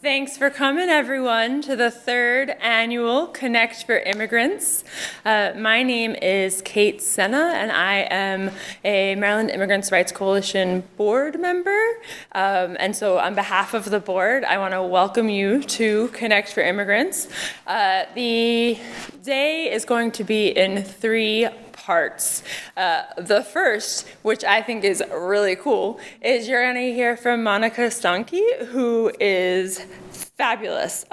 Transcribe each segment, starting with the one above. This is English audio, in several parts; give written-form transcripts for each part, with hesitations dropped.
Thanks for coming, everyone, to the third annual Connect for Immigrants. My name is Kate Senna, and I am a Maryland Immigrants' Rights Coalition board member. And so on behalf of the board, I want to welcome you to Connect for Immigrants. The day is going to be in three parts. The first, which I think is really cool, is you're going to hear from Monica Stanke, who is fabulous.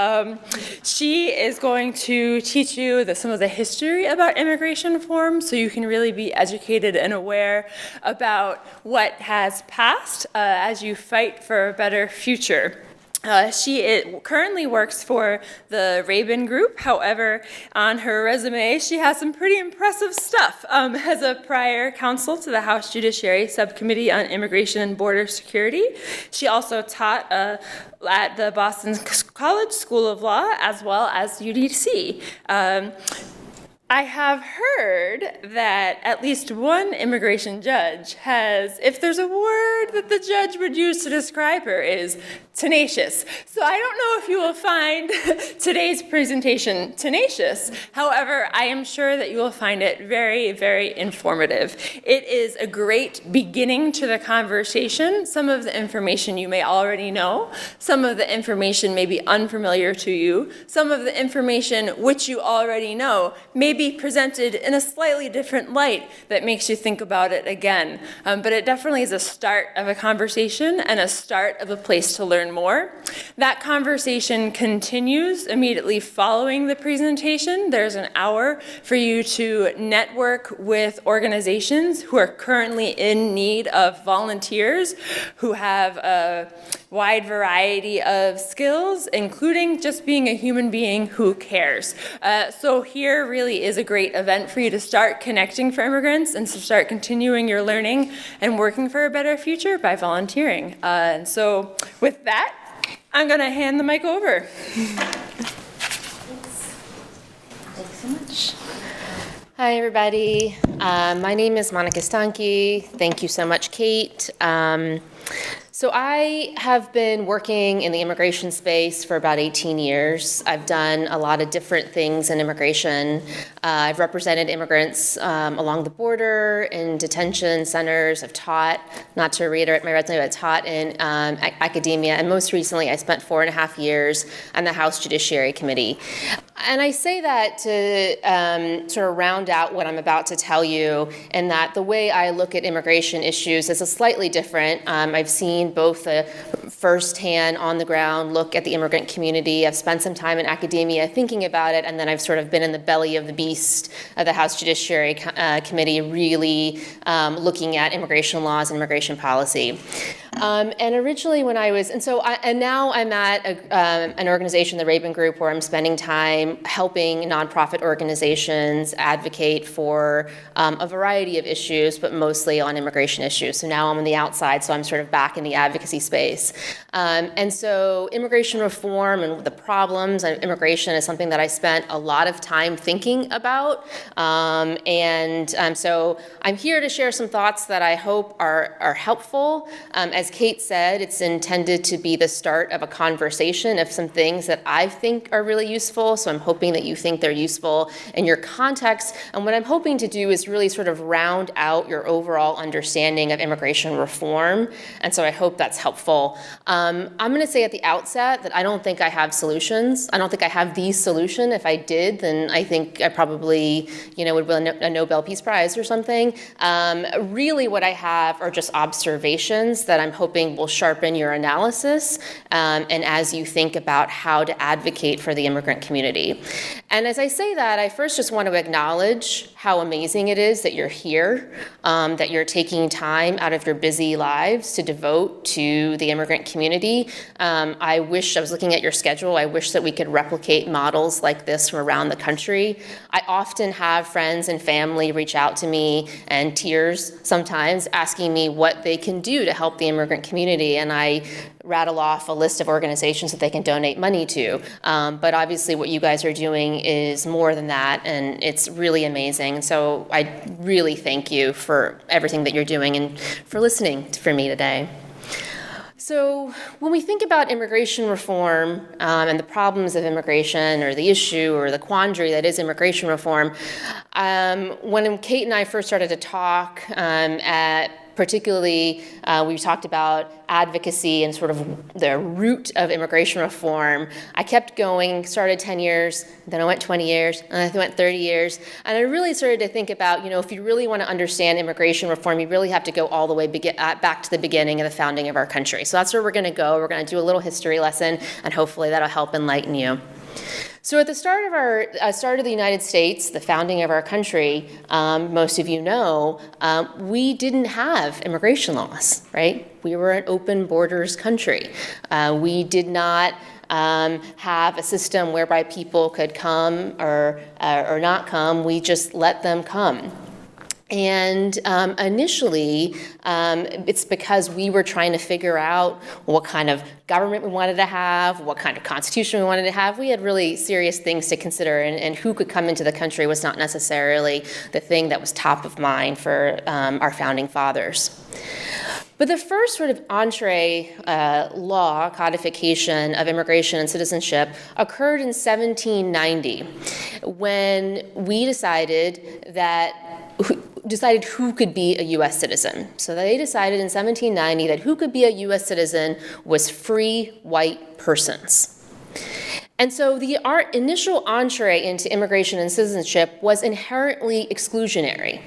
She is going to teach you some of the history about immigration reform so you can really be educated and aware about what has passed as you fight for a better future. She currently works for the Rabin Group. However, on her resume, she has some pretty impressive stuff. As a prior counsel to the House Judiciary Subcommittee on Immigration and Border Security, she also taught at the Boston College School of Law as well as UDC. I have heard that at least one immigration judge has, if there's a word that the judge would use to describe her, is tenacious. So I don't know if you will find today's presentation tenacious. However, I am sure that you will find it very, very informative. It is a great beginning to the conversation. Some of the information you may already know. Some of the information may be unfamiliar to you. Some of the information which you already know may be presented in a slightly different light that makes you think about it again. But it definitely is a start of a conversation and a start of a place to learn more. That conversation continues immediately following the presentation. There's an hour for you to network with organizations who are currently in need of volunteers who have a wide variety of skills, including just being a human being who cares. So here really is a great event for you to start connecting for immigrants and to start continuing your learning and working for a better future by volunteering. And so with that, I'm going to hand the mic over. Thanks so much. Hi, everybody. My name is Monica Stanke. Thank you so much, Kate. So I have been working in the immigration space for about 18 years. I've done a lot of different things in immigration. I've represented immigrants along the border, in detention centers. I've taught, not to reiterate my resume, but I've taught in academia. And most recently, I spent 4.5 years on the House Judiciary Committee. And I say that to sort of round out what I'm about to tell you, and that the way I look at immigration issues is a slightly different. I've seen both a firsthand, on-the-ground look at the immigrant community. I've spent some time in academia thinking about it, and then I've sort of been in the belly of the beast of the House Judiciary Committee, really looking at immigration laws and immigration policy. And originally when I was, now I'm at an organization, the Rabin Group, where I'm spending time helping nonprofit organizations advocate for a variety of issues, but mostly on immigration issues. So now I'm on the outside, so I'm sort of back in the advocacy space. And so immigration reform and the problems of immigration is something that I spent a lot of time thinking about. So I'm here to share some thoughts that I hope are helpful. As Kate said, it's intended to be the start of a conversation of some things that I think are really useful. So I'm hoping that you think they're useful in your context. And what I'm hoping to do is really sort of round out your overall understanding of immigration reform. And so I hope that's helpful. I'm going to say at the outset that I don't think I have solutions. I don't think I have the solution. If I did, then I think I probably, would win a Nobel Peace Prize or something. Really what I have are just observations that I'm hoping will sharpen your analysis and as you think about how to advocate for the immigrant community. And as I say that, I first just want to acknowledge how amazing it is that you're here, that you're taking time out of your busy lives to devote to the immigrant community. I was looking at your schedule, I wish that we could replicate models like this from around the country. I often have friends and family reach out to me, and tears sometimes, asking me what they can do to help the immigrant community, and I rattle off a list of organizations that they can donate money to. But obviously what you guys are doing is more than that, and it's really amazing. So I really thank you for everything that you're doing and for listening for me today. So when we think about immigration reform and the problems of immigration or the issue or the quandary that is immigration reform, when Kate and I first started to talk particularly, we talked about advocacy and sort of the root of immigration reform. I kept going, started 10 years, then I went 20 years, and I went 30 years. And I really started to think about, if you really want to understand immigration reform, you really have to go all the way back to the beginning of the founding of our country. So that's where we're going to go. We're going to do a little history lesson, and hopefully that'll help enlighten you. So at the start of the United States, the founding of our country, most of you know, we didn't have immigration laws, right? We were an open borders country. We did not have a system whereby people could come or not come. We just let them come. And initially, it's because we were trying to figure out what kind of government we wanted to have, what kind of constitution we wanted to have. We had really serious things to consider, and who could come into the country was not necessarily the thing that was top of mind for our founding fathers. But the first sort of entree law, codification of immigration and citizenship occurred in 1790 when we decided who could be a U.S. citizen. So they decided in 1790 that who could be a U.S. citizen was free white persons. And so our initial entree into immigration and citizenship was inherently exclusionary.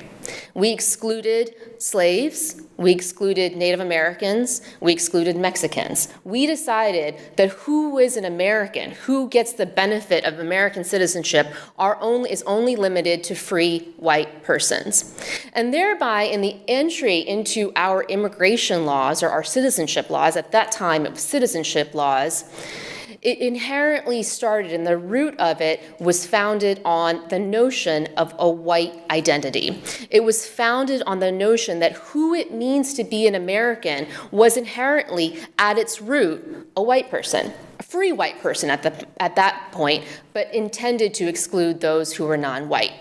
We excluded slaves, we excluded Native Americans, we excluded Mexicans. We decided that who is an American, who gets the benefit of American citizenship, is only limited to free white persons. And thereby, in the entry into our immigration laws, or our citizenship laws, at that time it was citizenship laws, it inherently started, and the root of it was founded on the notion of a white identity. It was founded on the notion that who it means to be an American was inherently, at its root, a white person, a free white person at that point, but intended to exclude those who were non-white.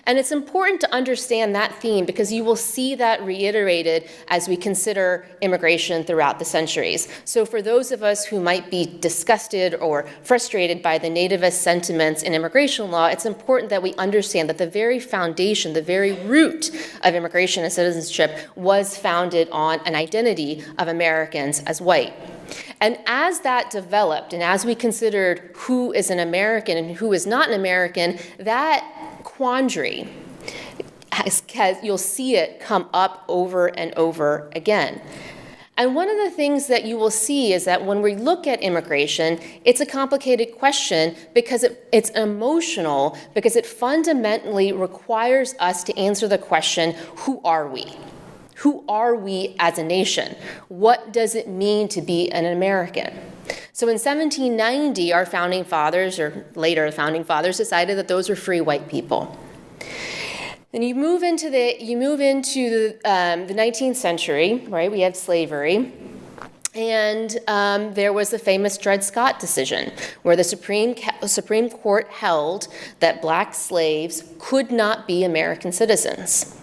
And it's important to understand that theme because you will see that reiterated as we consider immigration throughout the centuries. So for those of us who might be disgusted or frustrated by the nativist sentiments in immigration law, it's important that we understand that the very foundation, the very root of immigration and citizenship was founded on an identity of Americans as white. And as that developed, and as we considered who is an American and who is not an American, that quandary, you'll see it come up over and over again. And one of the things that you will see is that when we look at immigration, it's a complicated question because it's emotional, because it fundamentally requires us to answer the question, who are we? Who are we as a nation? What does it mean to be an American? So in 1790, our founding fathers, or later the founding fathers, decided that those were free white people. Then you move into the 19th century, right? We have slavery. And there was the famous Dred Scott decision, where the Supreme Court held that black slaves could not be American citizens.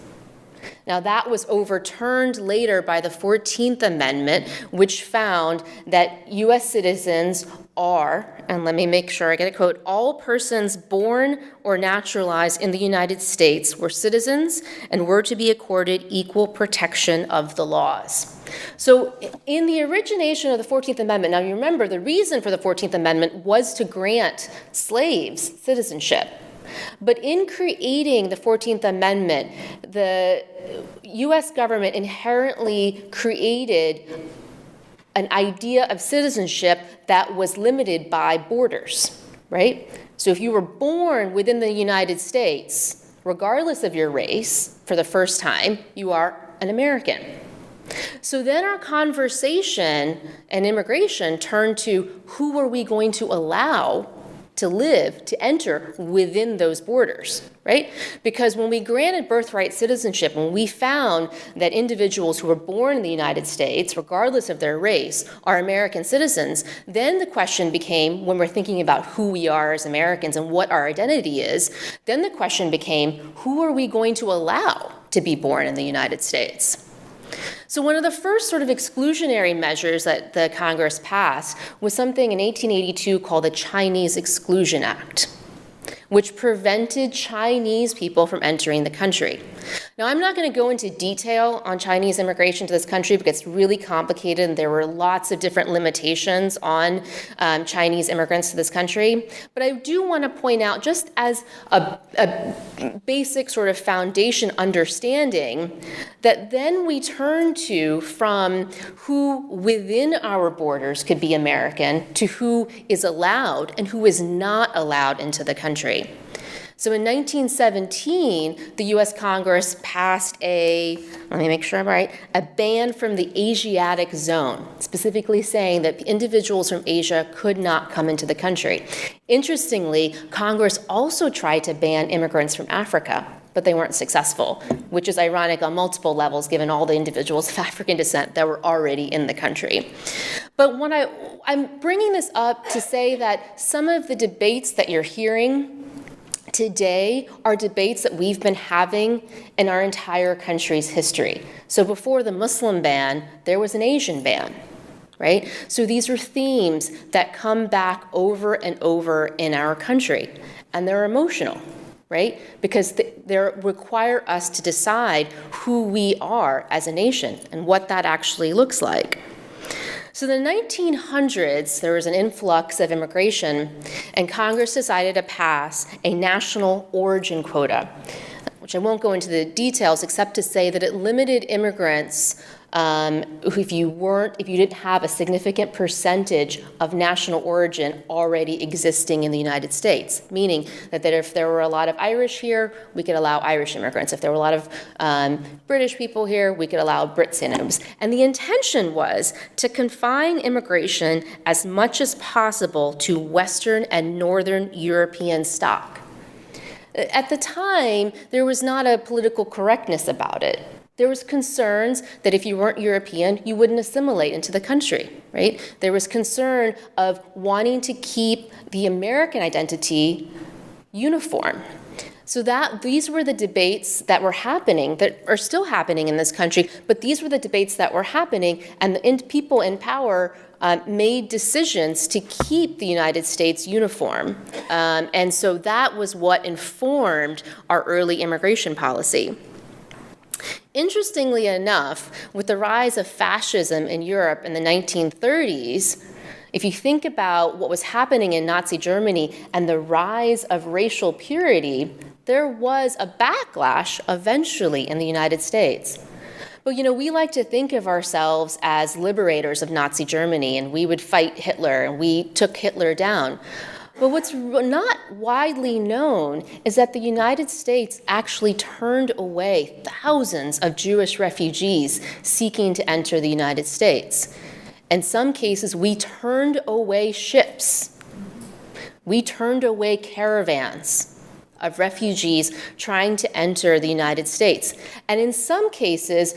Now, that was overturned later by the 14th Amendment, which found that U.S. citizens are, and let me make sure I get a quote, all persons born or naturalized in the United States were citizens and were to be accorded equal protection of the laws. So in the origination of the 14th Amendment, now you remember the reason for the 14th Amendment was to grant slaves citizenship. But in creating the 14th Amendment, the U.S. government inherently created an idea of citizenship that was limited by borders, right? So if you were born within the United States, regardless of your race, for the first time, you are an American. So then our conversation and immigration turned to who are we going to allow to live, to enter within those borders, right? Because when we granted birthright citizenship, when we found that individuals who were born in the United States, regardless of their race, are American citizens, then the question became, when we're thinking about who we are as Americans and what our identity is, then the question became, who are we going to allow to be born in the United States? So one of the first sort of exclusionary measures that the Congress passed was something in 1882 called the Chinese Exclusion Act, which prevented Chinese people from entering the country. Now, I'm not going to go into detail on Chinese immigration to this country because it's really complicated and there were lots of different limitations on Chinese immigrants to this country. But I do want to point out, just as a basic sort of foundation understanding, that then we turn to from who within our borders could be American to who is allowed and who is not allowed into the country. So in 1917, the US Congress passed let me make sure I'm right, a ban from the Asiatic zone, specifically saying that individuals from Asia could not come into the country. Interestingly, Congress also tried to ban immigrants from Africa, but they weren't successful, which is ironic on multiple levels given all the individuals of African descent that were already in the country. But when I'm bringing this up to say that some of the debates that you're hearing today are debates that we've been having in our entire country's history. So before the Muslim ban, there was an Asian ban, right? So these are themes that come back over and over in our country, and they're emotional, right? Because they require us to decide who we are as a nation and what that actually looks like. So in the 1900s, there was an influx of immigration, and Congress decided to pass a national origin quota, which I won't go into the details except to say that it limited immigrants if you didn't have a significant percentage of national origin already existing in the United States, meaning that if there were a lot of Irish here, we could allow Irish immigrants. If there were a lot of British people here, we could allow Brit-Citims. And the intention was to confine immigration as much as possible to Western and Northern European stock. At the time, there was not a political correctness about it. There was concerns that if you weren't European, you wouldn't assimilate into the country, right? There was concern of wanting to keep the American identity uniform. So these were the debates that were happening, that are still happening in this country, but these were the debates that were happening, and the people in power made decisions to keep the United States uniform. And so that was what informed our early immigration policy. Interestingly enough, with the rise of fascism in Europe in the 1930s, if you think about what was happening in Nazi Germany and the rise of racial purity, there was a backlash eventually in the United States. But we like to think of ourselves as liberators of Nazi Germany, and we would fight Hitler, and we took Hitler down. But what's not widely known is that the United States actually turned away thousands of Jewish refugees seeking to enter the United States. In some cases, we turned away ships. We turned away caravans of refugees trying to enter the United States. And in some cases,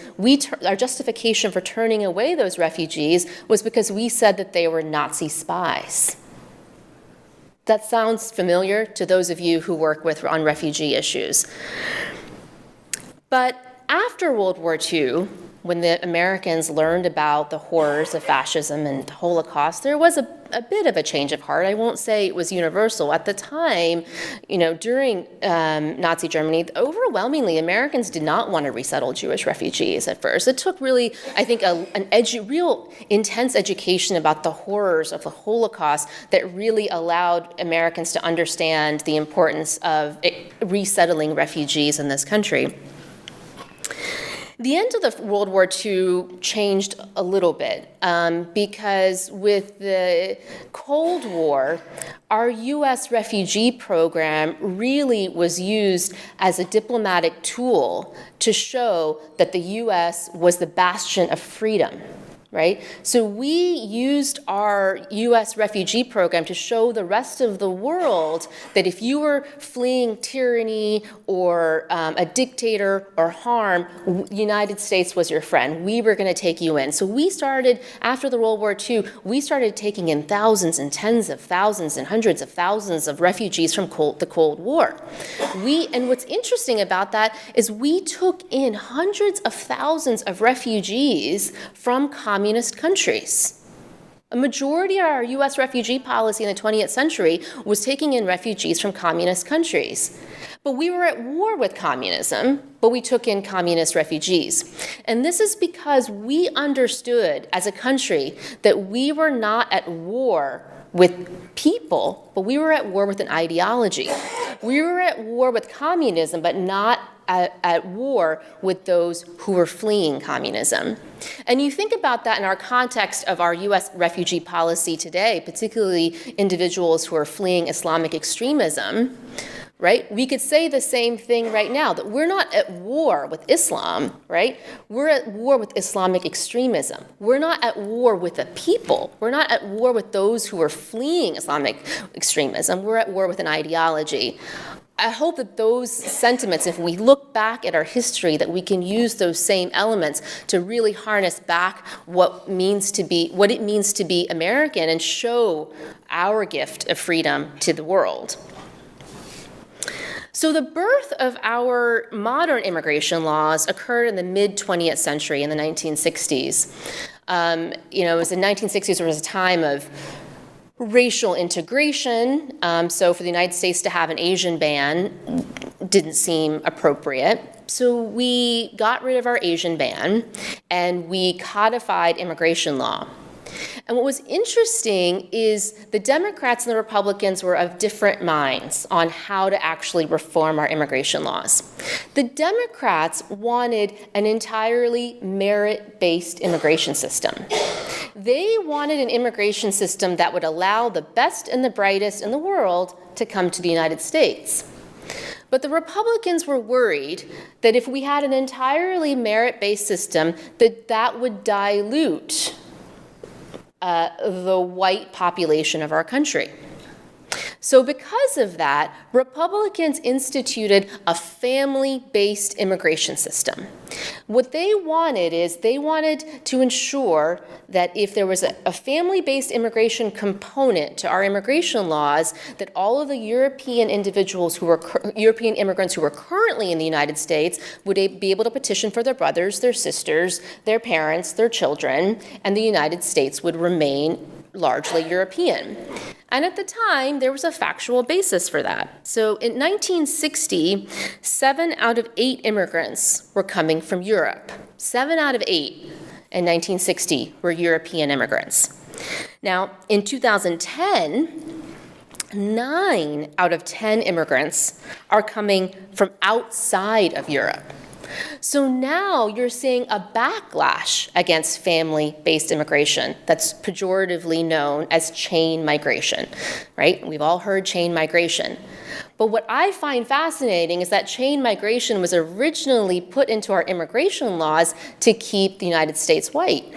our justification for turning away those refugees was because we said that they were Nazi spies. That sounds familiar to those of you who work on refugee issues. But after World War II, when the Americans learned about the horrors of fascism and the Holocaust, there was a bit of a change of heart. I won't say it was universal. At the time, during Nazi Germany, overwhelmingly, Americans did not want to resettle Jewish refugees at first. It took really, I think, real intense education about the horrors of the Holocaust that really allowed Americans to understand the importance of resettling refugees in this country. The end of the World War II changed a little bit because with the Cold War, our U.S. refugee program really was used as a diplomatic tool to show that the U.S. was the bastion of freedom, right? So we used our U.S. refugee program to show the rest of the world that if you were fleeing tyranny or a dictator or harm, the United States was your friend. We were going to take you in. So we started, after the World War II, we started taking in thousands and tens of thousands and hundreds of thousands of refugees from the Cold War. And what's interesting about that is we took in hundreds of thousands of refugees from communist countries. A majority of our U.S. refugee policy in the 20th century was taking in refugees from communist countries. But we were at war with communism, but we took in communist refugees. And this is because we understood as a country that we were not at war with people, but we were at war with an ideology. We were at war with communism, but not at war with those who were fleeing communism. And you think about that in our context of our U.S. refugee policy today, particularly individuals who are fleeing Islamic extremism, right? We could say the same thing right now, that we're not at war with Islam, right? We're at war with Islamic extremism. We're not at war with the people. We're not at war with those who are fleeing Islamic extremism. We're at war with an ideology. I hope that those sentiments, if we look back at our history, that we can use those same elements to really harness back what it means to be American and show our gift of freedom to the world. So the birth of our modern immigration laws occurred in the mid-20th century, in the 1960s. It was the 1960s, there was a time of racial integration, so for the United States to have an Asian ban didn't seem appropriate. So we got rid of our Asian ban, and we codified immigration law. And what was interesting is the Democrats and the Republicans were of different minds on how to actually reform our immigration laws. The Democrats wanted an entirely merit-based immigration system. They wanted an immigration system that would allow the best and the brightest in the world to come to the United States. But the Republicans were worried that if we had an entirely merit-based system, that would dilute the white population of our country. So because of that, Republicans instituted a family-based immigration system. What they wanted is they wanted to ensure that if there was a family-based immigration component to our immigration laws, that all of the European individuals European immigrants who were currently in the United States would be able to petition for their brothers, their sisters, their parents, their children, and the United States would remain largely European. And at the time, there was a factual basis for that. So in 1960, 7 out of 8 immigrants were coming from Europe. 7 out of 8 in 1960 were European immigrants. Now, in 2010, 9 out of 10 immigrants are coming from outside of Europe. So now you're seeing a backlash against family-based immigration that's pejoratively known as chain migration, right? We've all heard chain migration. But what I find fascinating is that chain migration was originally put into our immigration laws to keep the United States white.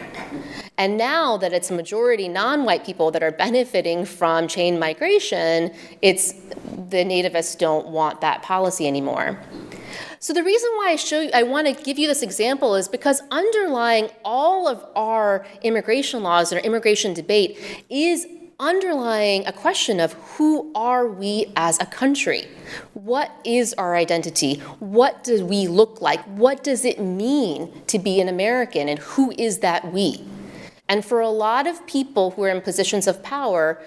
And now that it's majority non-white people that are benefiting from chain migration, the nativists don't want that policy anymore. So the reason why I want to give you this example is because underlying all of our immigration laws and our immigration debate is underlying a question of who are we as a country? What is our identity? What do we look like? What does it mean to be an American, and who is that we? And for a lot of people who are in positions of power,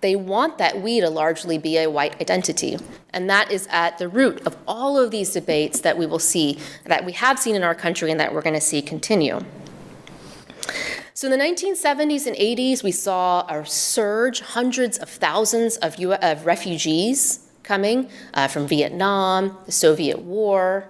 they want that we to largely be a white identity. And that is at the root of all of these debates that we will see, that we have seen in our country and that we're going to see continue. So in the 1970s and 80s, we saw a surge, hundreds of thousands of refugees coming from Vietnam, the Soviet War.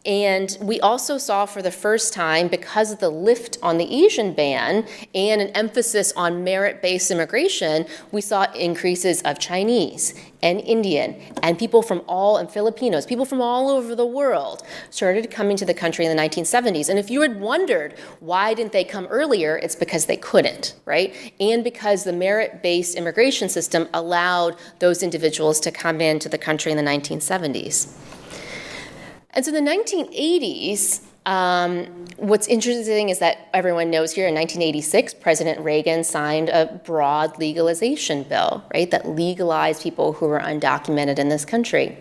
And we also saw for the first time, because of the lift on the Asian ban and an emphasis on merit-based immigration, we saw increases of Chinese and Indian and and Filipinos, people from all over the world started coming to the country in the 1970s. And if you had wondered why didn't they come earlier, it's because they couldn't, right? And because the merit-based immigration system allowed those individuals to come into the country in the 1970s. And so in the 1980s, what's interesting is that everyone knows here in 1986, President Reagan signed a broad legalization bill, right, that legalized people who were undocumented in this country.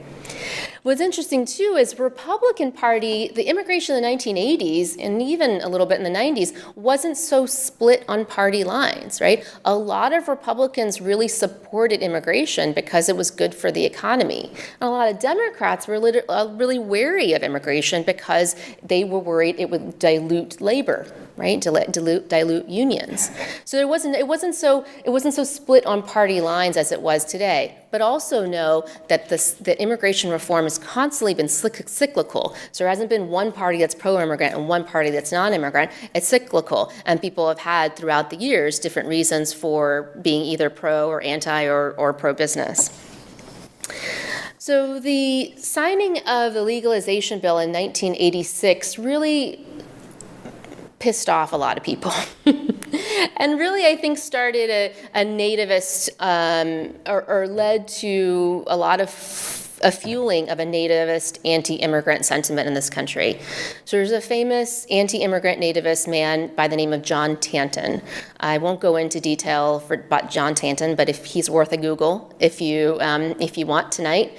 What's interesting, too, is the Republican Party, the immigration in the 1980s, and even a little bit in the 90s, wasn't so split on party lines, right? A lot of Republicans really supported immigration because it was good for the economy. And a lot of Democrats were really wary of immigration because they were worried it would dilute labor, right? Dilute unions. So it wasn't so split on party lines as it was today. But also know that that immigration reform has constantly been cyclical. So there hasn't been one party that's pro-immigrant and one party that's non-immigrant. It's cyclical, and people have had throughout the years different reasons for being either pro or anti or pro-business. So the signing of the legalization bill in 1986 really pissed off a lot of people. And really, I think, started a nativist, or led to a lot of a fueling of a nativist anti-immigrant sentiment in this country. So there's a famous anti-immigrant nativist man by the name of John Tanton. I won't go into detail about John Tanton, but if he's worth a Google if you want tonight.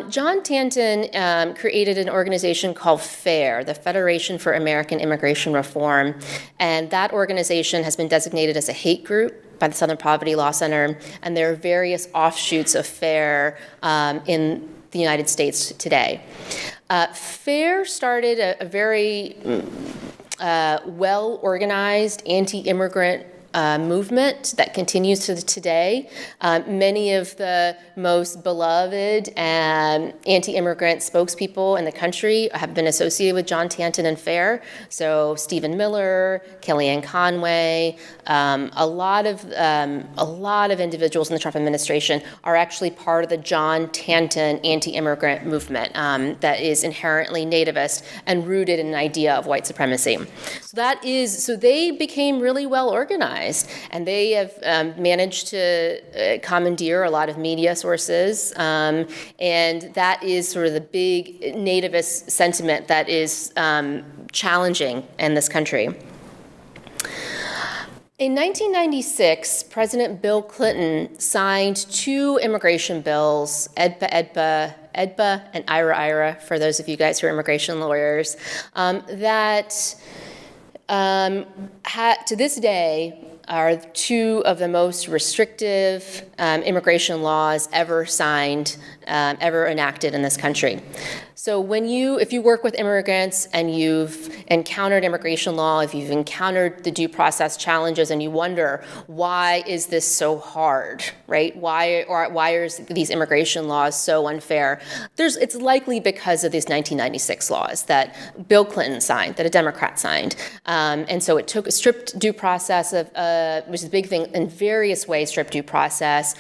John Tanton created an organization called FAIR, the Federation for American Immigration Reform, and that organization has been designated as a hate group by the Southern Poverty Law Center, and there are various offshoots of FAIR in the United States today. FAIR started a very well-organized anti-immigrant movement that continues to today. Many of the most beloved anti-immigrant spokespeople in the country have been associated with John Tanton and FAIR. So Stephen Miller, Kellyanne Conway, a lot of individuals in the Trump administration are actually part of the John Tanton anti-immigrant movement that is inherently nativist and rooted in an idea of white supremacy. So they became really well organized. And they have managed to commandeer a lot of media sources, and that is sort of the big nativist sentiment that is challenging in this country. In 1996, President Bill Clinton signed two immigration bills, EDPA and IRA, for those of you guys who are immigration lawyers, that to this day are two of the most restrictive immigration laws ever signed, ever enacted in this country. So if you work with immigrants and you've encountered immigration law, if you've encountered the due process challenges and you wonder, why is this so hard, right? Why are these immigration laws so unfair? It's likely because of these 1996 laws that Bill Clinton signed, that a Democrat signed. And so it took a stripped due process which is a big thing, in various ways, stripped due process,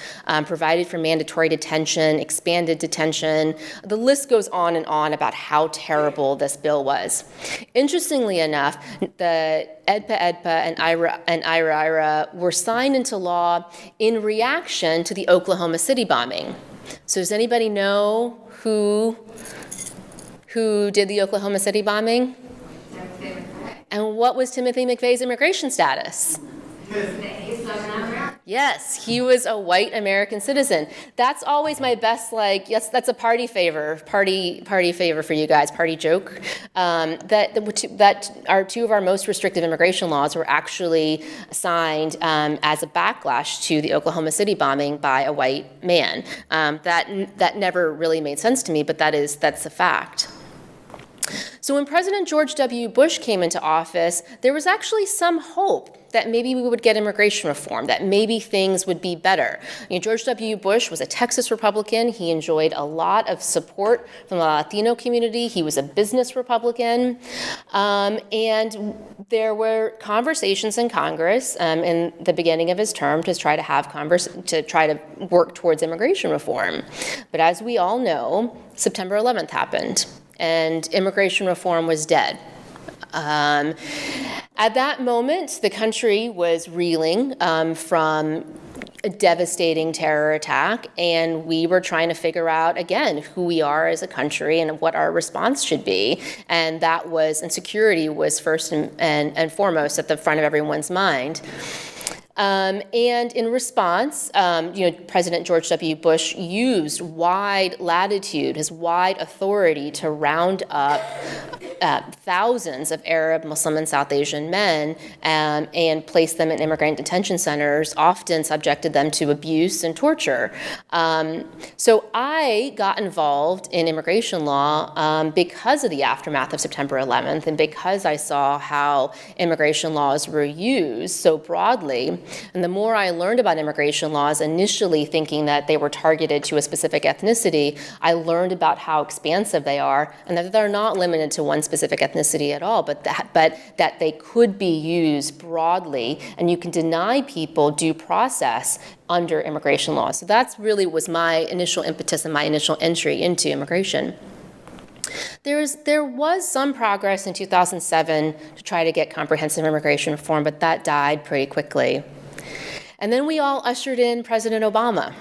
provided for mandatory detention, expanded detention. The list goes on and on about how terrible this bill was. Interestingly enough, the EDPA and IRA were signed into law in reaction to the Oklahoma City bombing. So does anybody know who did the Oklahoma City bombing? And what was Timothy McVeigh's immigration status? Yes, he was a white American citizen. That's always my best, yes, that's a party favor for you guys, party joke. That are two of our most restrictive immigration laws were actually signed as a backlash to the Oklahoma City bombing by a white man. That never really made sense to me, but that's a fact. So when President George W. Bush came into office, there was actually some hope that maybe we would get immigration reform, that maybe things would be better. George W. Bush was a Texas Republican. He enjoyed a lot of support from the Latino community. He was a business Republican. And there were conversations in Congress in the beginning of his term to try to work towards immigration reform. But as we all know, September 11th happened, and immigration reform was dead. At that moment, the country was reeling from a devastating terror attack, and we were trying to figure out, again, who we are as a country and what our response should be. And security was first and foremost at the front of everyone's mind. And in response, President George W. Bush used wide latitude, his wide authority to round up thousands of Arab, Muslim, and South Asian men and place them in immigrant detention centers, often subjected them to abuse and torture. So I got involved in immigration law because of the aftermath of September 11th and because I saw how immigration laws were used so broadly. And the more I learned about immigration laws, initially thinking that they were targeted to a specific ethnicity, I learned about how expansive they are and that they're not limited to one specific ethnicity at all, but that they could be used broadly, and you can deny people due process under immigration law. So that's really was my initial impetus and my initial entry into immigration. There was some progress in 2007 to try to get comprehensive immigration reform, but that died pretty quickly. And then we all ushered in President Obama,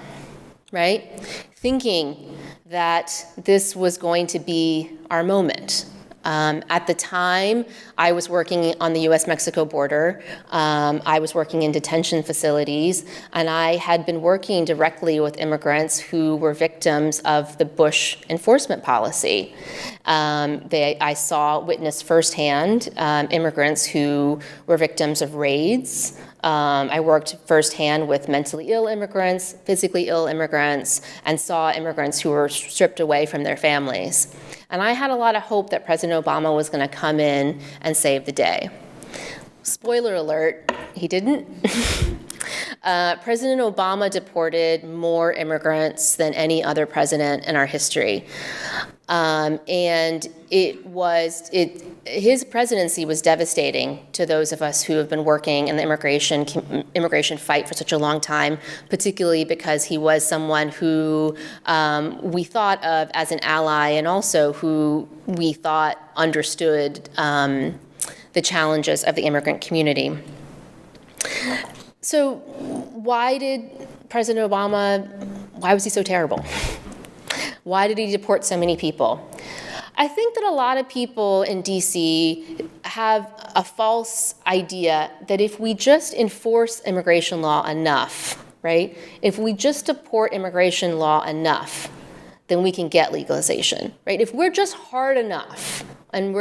right? Thinking that this was going to be our moment. At the time, I was working on the U.S.-Mexico border. I was working in detention facilities, and I had been working directly with immigrants who were victims of the Bush enforcement policy. I witnessed firsthand immigrants who were victims of raids. I worked firsthand with mentally ill immigrants, physically ill immigrants, and saw immigrants who were stripped away from their families. And I had a lot of hope that President Obama was going to come in and save the day. Spoiler alert, he didn't. President Obama deported more immigrants than any other president in our history. And his presidency was devastating to those of us who have been working in the immigration fight for such a long time, particularly because he was someone who we thought of as an ally and also who we thought understood the challenges of the immigrant community. So why was he so terrible? Why did he deport so many people? I think that a lot of people in DC have a false idea that if we just enforce immigration law enough, right? If we just deport immigration law enough, then we can get legalization, right? If we're just hard enough and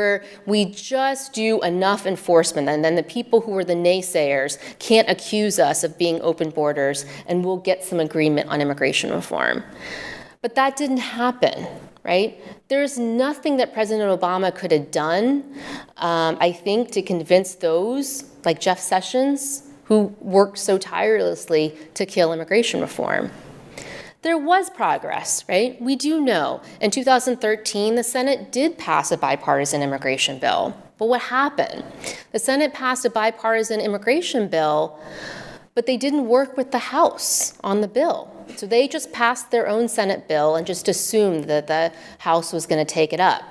we just do enough enforcement, and then the people who are the naysayers can't accuse us of being open borders, and we'll get some agreement on immigration reform. But that didn't happen, right? There's nothing that President Obama could have done, I think, to convince those like Jeff Sessions, who worked so tirelessly to kill immigration reform. There was progress, right? We do know. In 2013, the Senate did pass a bipartisan immigration bill. But what happened? The Senate passed a bipartisan immigration bill, but they didn't work with the House on the bill. So they just passed their own Senate bill and just assumed that the House was going to take it up.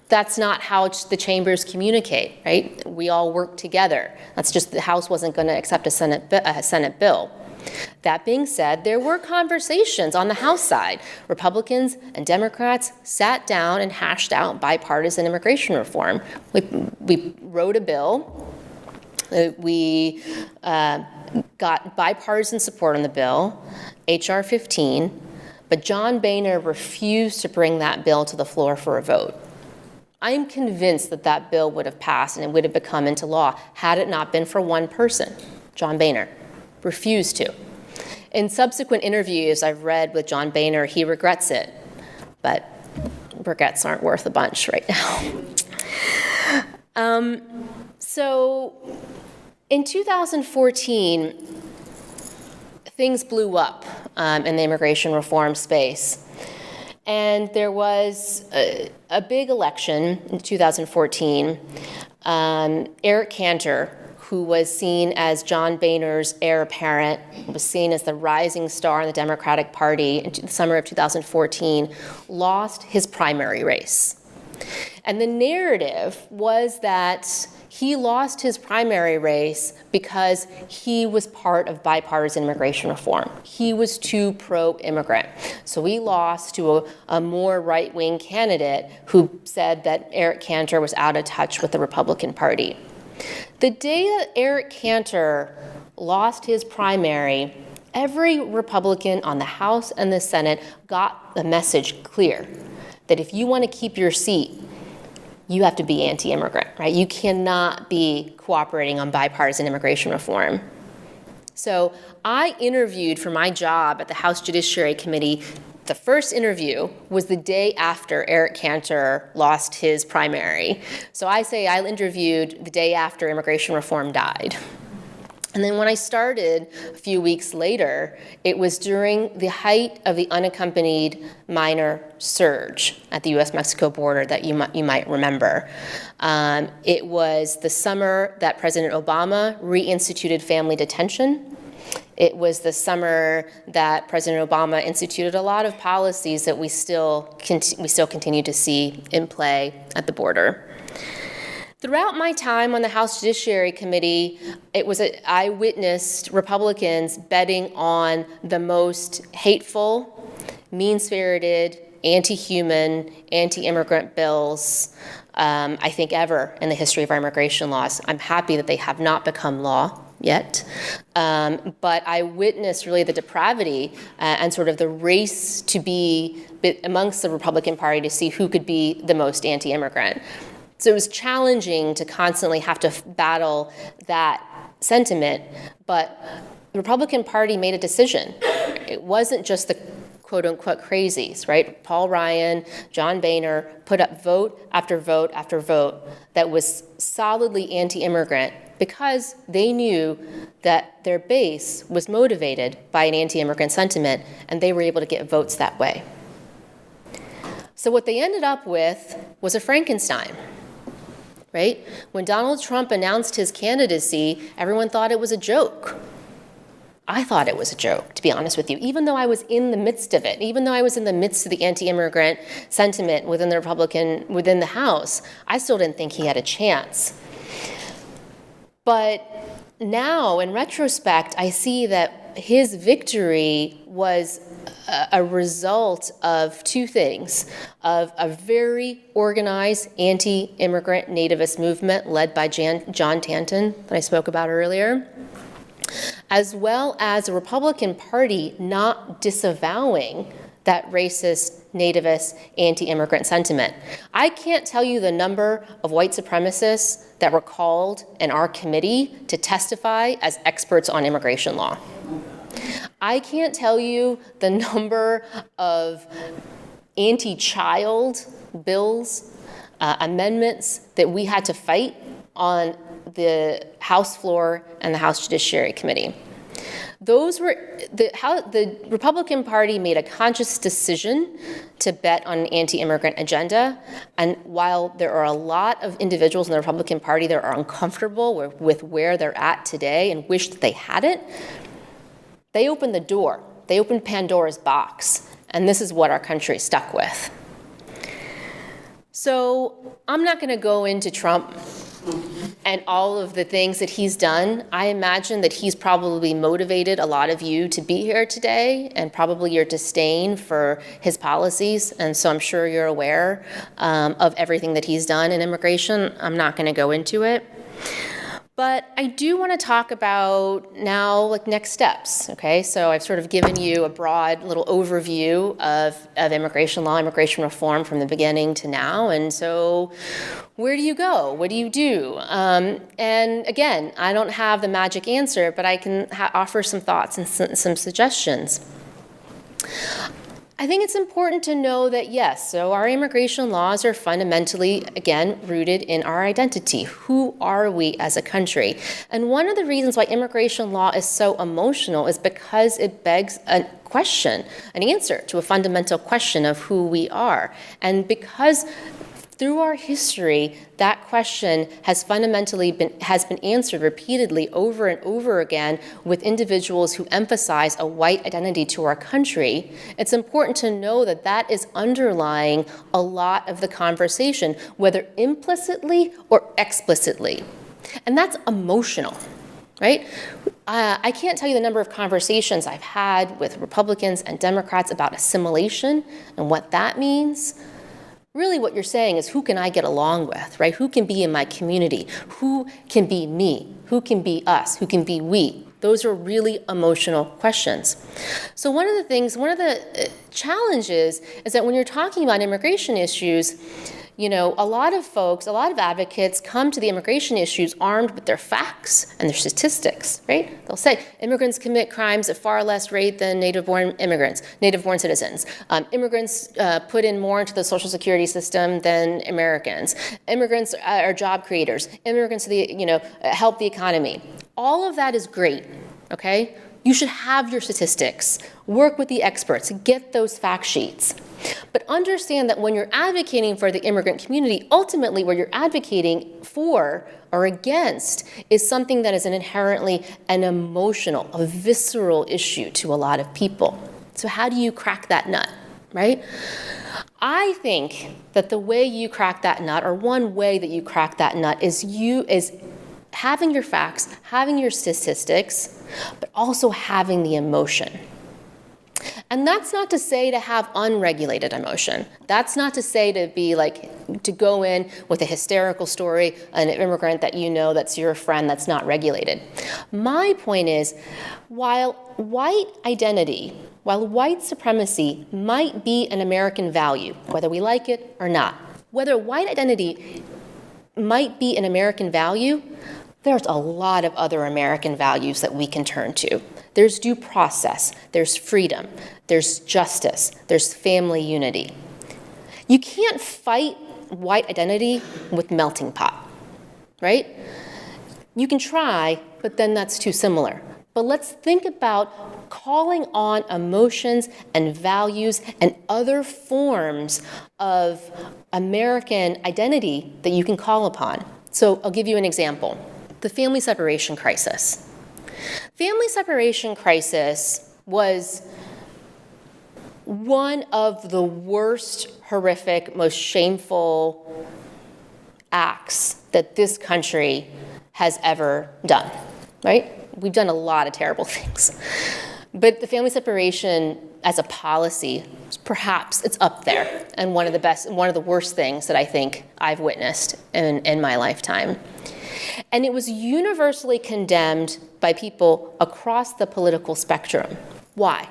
That's not how the chambers communicate, right? We all work together. That's just the House wasn't going to accept a Senate bill. That being said, there were conversations on the House side. Republicans and Democrats sat down and hashed out bipartisan immigration reform. We wrote a bill. We got bipartisan support on the bill, H.R. 15, but John Boehner refused to bring that bill to the floor for a vote. I am convinced that that bill would have passed and it would have become into law had it not been for one person, John Boehner. Refused to. In subsequent interviews I've read with John Boehner, he regrets it, but baguettes aren't worth a bunch right now. So in 2014, things blew up in the immigration reform space. And there was a big election in 2014. Eric Cantor, who was seen as John Boehner's heir apparent, was seen as the rising star in the Democratic Party in the summer of 2014, lost his primary race. And the narrative was that he lost his primary race because he was part of bipartisan immigration reform. He was too pro-immigrant. So he lost to a more right-wing candidate who said that Eric Cantor was out of touch with the Republican Party. The day that Eric Cantor lost his primary, every Republican on the House and the Senate got the message clear that if you want to keep your seat, you have to be anti-immigrant, right? You cannot be cooperating on bipartisan immigration reform. So I interviewed for my job at the House Judiciary Committee. The first interview was the day after Eric Cantor lost his primary. So I say I interviewed the day after immigration reform died. And then when I started a few weeks later, it was during the height of the unaccompanied minor surge at the U.S.-Mexico border that you might remember. It was the summer that President Obama reinstituted family detention. It was the summer that President Obama instituted a lot of policies that we still continue to see in play at the border. Throughout my time on the House Judiciary Committee, I witnessed Republicans betting on the most hateful, mean-spirited, anti-human, anti-immigrant bills, I think, ever in the history of our immigration laws. I'm happy that they have not become law yet, but I witnessed really the depravity and sort of the race to be amongst the Republican Party to see who could be the most anti-immigrant. So it was challenging to constantly have to battle that sentiment, but the Republican Party made a decision. It wasn't just the quote-unquote crazies, right? Paul Ryan, John Boehner put up vote after vote after vote that was solidly anti-immigrant because they knew that their base was motivated by an anti-immigrant sentiment, and they were able to get votes that way. So what they ended up with was a Frankenstein. Right? When Donald Trump announced his candidacy, everyone thought it was a joke. I thought it was a joke, to be honest with you, even though I was in the midst of it, even though I was in the midst of the anti-immigrant sentiment within the House, I still didn't think he had a chance. But now, in retrospect, I see that his victory was a result of two things: of a very organized anti-immigrant nativist movement led by John Tanton that I spoke about earlier, as well as a Republican Party not disavowing that racist, nativist, anti-immigrant sentiment. I can't tell you the number of white supremacists that were called in our committee to testify as experts on immigration law. I can't tell you the number of anti-child bills, amendments that we had to fight on the House floor and the House Judiciary Committee. Those were the Republican Party made a conscious decision to bet on an anti-immigrant agenda, and while there are a lot of individuals in the Republican Party that are uncomfortable with where they're at today and wish that they had it, they opened the door. They opened Pandora's box, and this is what our country is stuck with. So I'm not going to go into Trump and all of the things that he's done. I imagine that he's probably motivated a lot of you to be here today, and probably your disdain for his policies, and so I'm sure you're aware of everything that he's done in immigration. I'm not going to go into it. But I do want to talk about now, like, next steps, okay? So I've sort of given you a broad little overview of immigration law, immigration reform from the beginning to now, and so where do you go? What do you do? And again, I don't have the magic answer, but I can offer some thoughts and some suggestions. I think it's important to know that, yes, so our immigration laws are fundamentally, again, rooted in our identity. Who are we as a country? And one of the reasons why immigration law is so emotional is because it begs a question, an answer to a fundamental question of who we are. And because through our history, that question has fundamentally been answered repeatedly over and over again with individuals who emphasize a white identity to our country. It's important to know that that is underlying a lot of the conversation, whether implicitly or explicitly. And that's emotional, right? I can't tell you the number of conversations I've had with Republicans and Democrats about assimilation and what that means. Really what you're saying is, who can I get along with, right? Who can be in my community? Who can be me? Who can be us? Who can be we? Those are really emotional questions. So one of the challenges is that when you're talking about immigration issues, a lot of advocates come to the immigration issues armed with their facts and their statistics, right? They'll say immigrants commit crimes at far less rate than native-born citizens. Immigrants put in more into the social security system than Americans. Immigrants are job creators. Immigrants help the economy. All of that is great, okay? You should have your statistics. Work with the experts. Get those fact sheets. But understand that when you're advocating for the immigrant community, ultimately what you're advocating for or against is something that is inherently an emotional, a visceral issue to a lot of people. So how do you crack that nut, right? I think that the way you crack that nut, or one way that you crack that nut, is having your facts, having your statistics, but also having the emotion. And that's not to say to have unregulated emotion. That's not to say to go in with a hysterical story, an immigrant that that's your friend that's not regulated. My point is, while white supremacy might be an American value, whether we like it or not, whether white identity might be an American value, there's a lot of other American values that we can turn to. There's due process, there's freedom, there's justice, there's family unity. You can't fight white identity with melting pot, right? You can try, but then that's too similar. But let's think about calling on emotions and values and other forms of American identity that you can call upon. So I'll give you an example. The family separation crisis. Family separation crisis was one of the worst, horrific, most shameful acts that this country has ever done, right? We've done a lot of terrible things. But the family separation as a policy, perhaps it's up there and one of the worst things that I think I've witnessed in my lifetime. And it was universally condemned by people across the political spectrum. Why?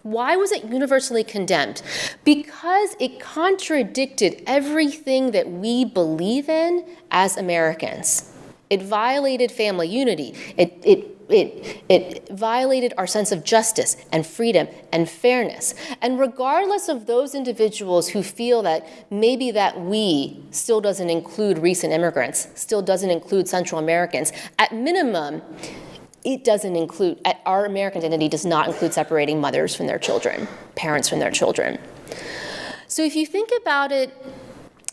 Why was it universally condemned? Because it contradicted everything that we believe in as Americans. It violated family unity. It violated our sense of justice and freedom and fairness. And regardless of those individuals who feel that maybe that we still doesn't include recent immigrants, still doesn't include Central Americans, at minimum, it doesn't include, our American identity does not include separating mothers from their children, parents from their children. So if you think about it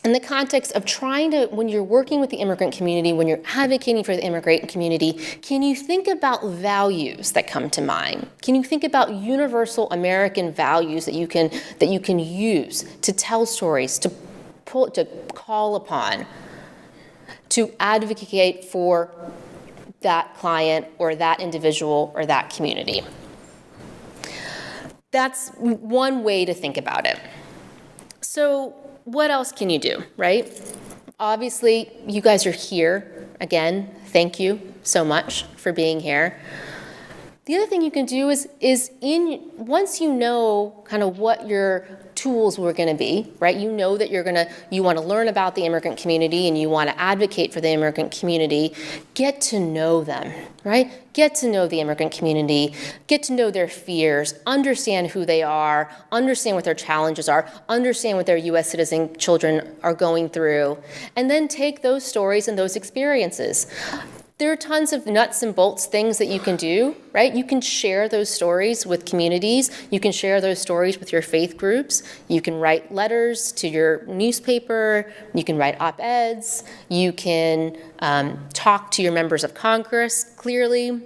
in the context of trying to, when you're working with the immigrant community, when you're advocating for the immigrant community, can you think about values that come to mind? Can you think about universal American values that you can use to tell stories, to call upon, to advocate for that client or that individual or that community? That's one way to think about it. So what else can you do, right? Obviously, you guys are here. Again, thank you so much for being here. The other thing you can do is once you know kind of what you're tools were going to be, right? You know that you want to learn about the immigrant community and you want to advocate for the immigrant community. Get to know them, right? Get to know the immigrant community, get to know their fears, understand who they are, understand what their challenges are, understand what their U.S. citizen children are going through, and then take those stories and those experiences. There are tons of nuts and bolts things that you can do, right? You can share those stories with communities. You can share those stories with your faith groups. You can write letters to your newspaper. You can write op-eds. You can talk to your members of Congress clearly.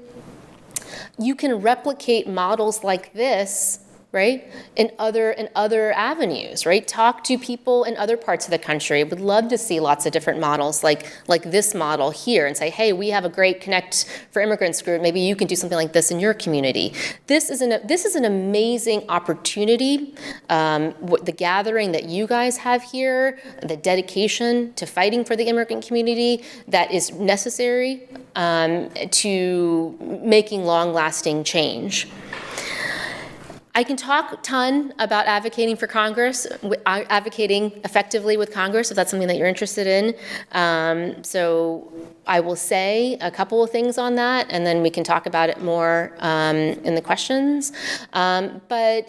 You can replicate models like this, right, in other avenues, right? Talk to people in other parts of the country. Would love to see lots of different models like this model here and say, hey, we have a great Connect for Immigrants group. Maybe you can do something like this in your community. This is an amazing opportunity. The gathering that you guys have here, the dedication to fighting for the immigrant community that is necessary to making long-lasting change. I can talk a ton about advocating for Congress, advocating effectively with Congress, if that's something that you're interested in. So I will say a couple of things on that, and then we can talk about it more in the questions. But,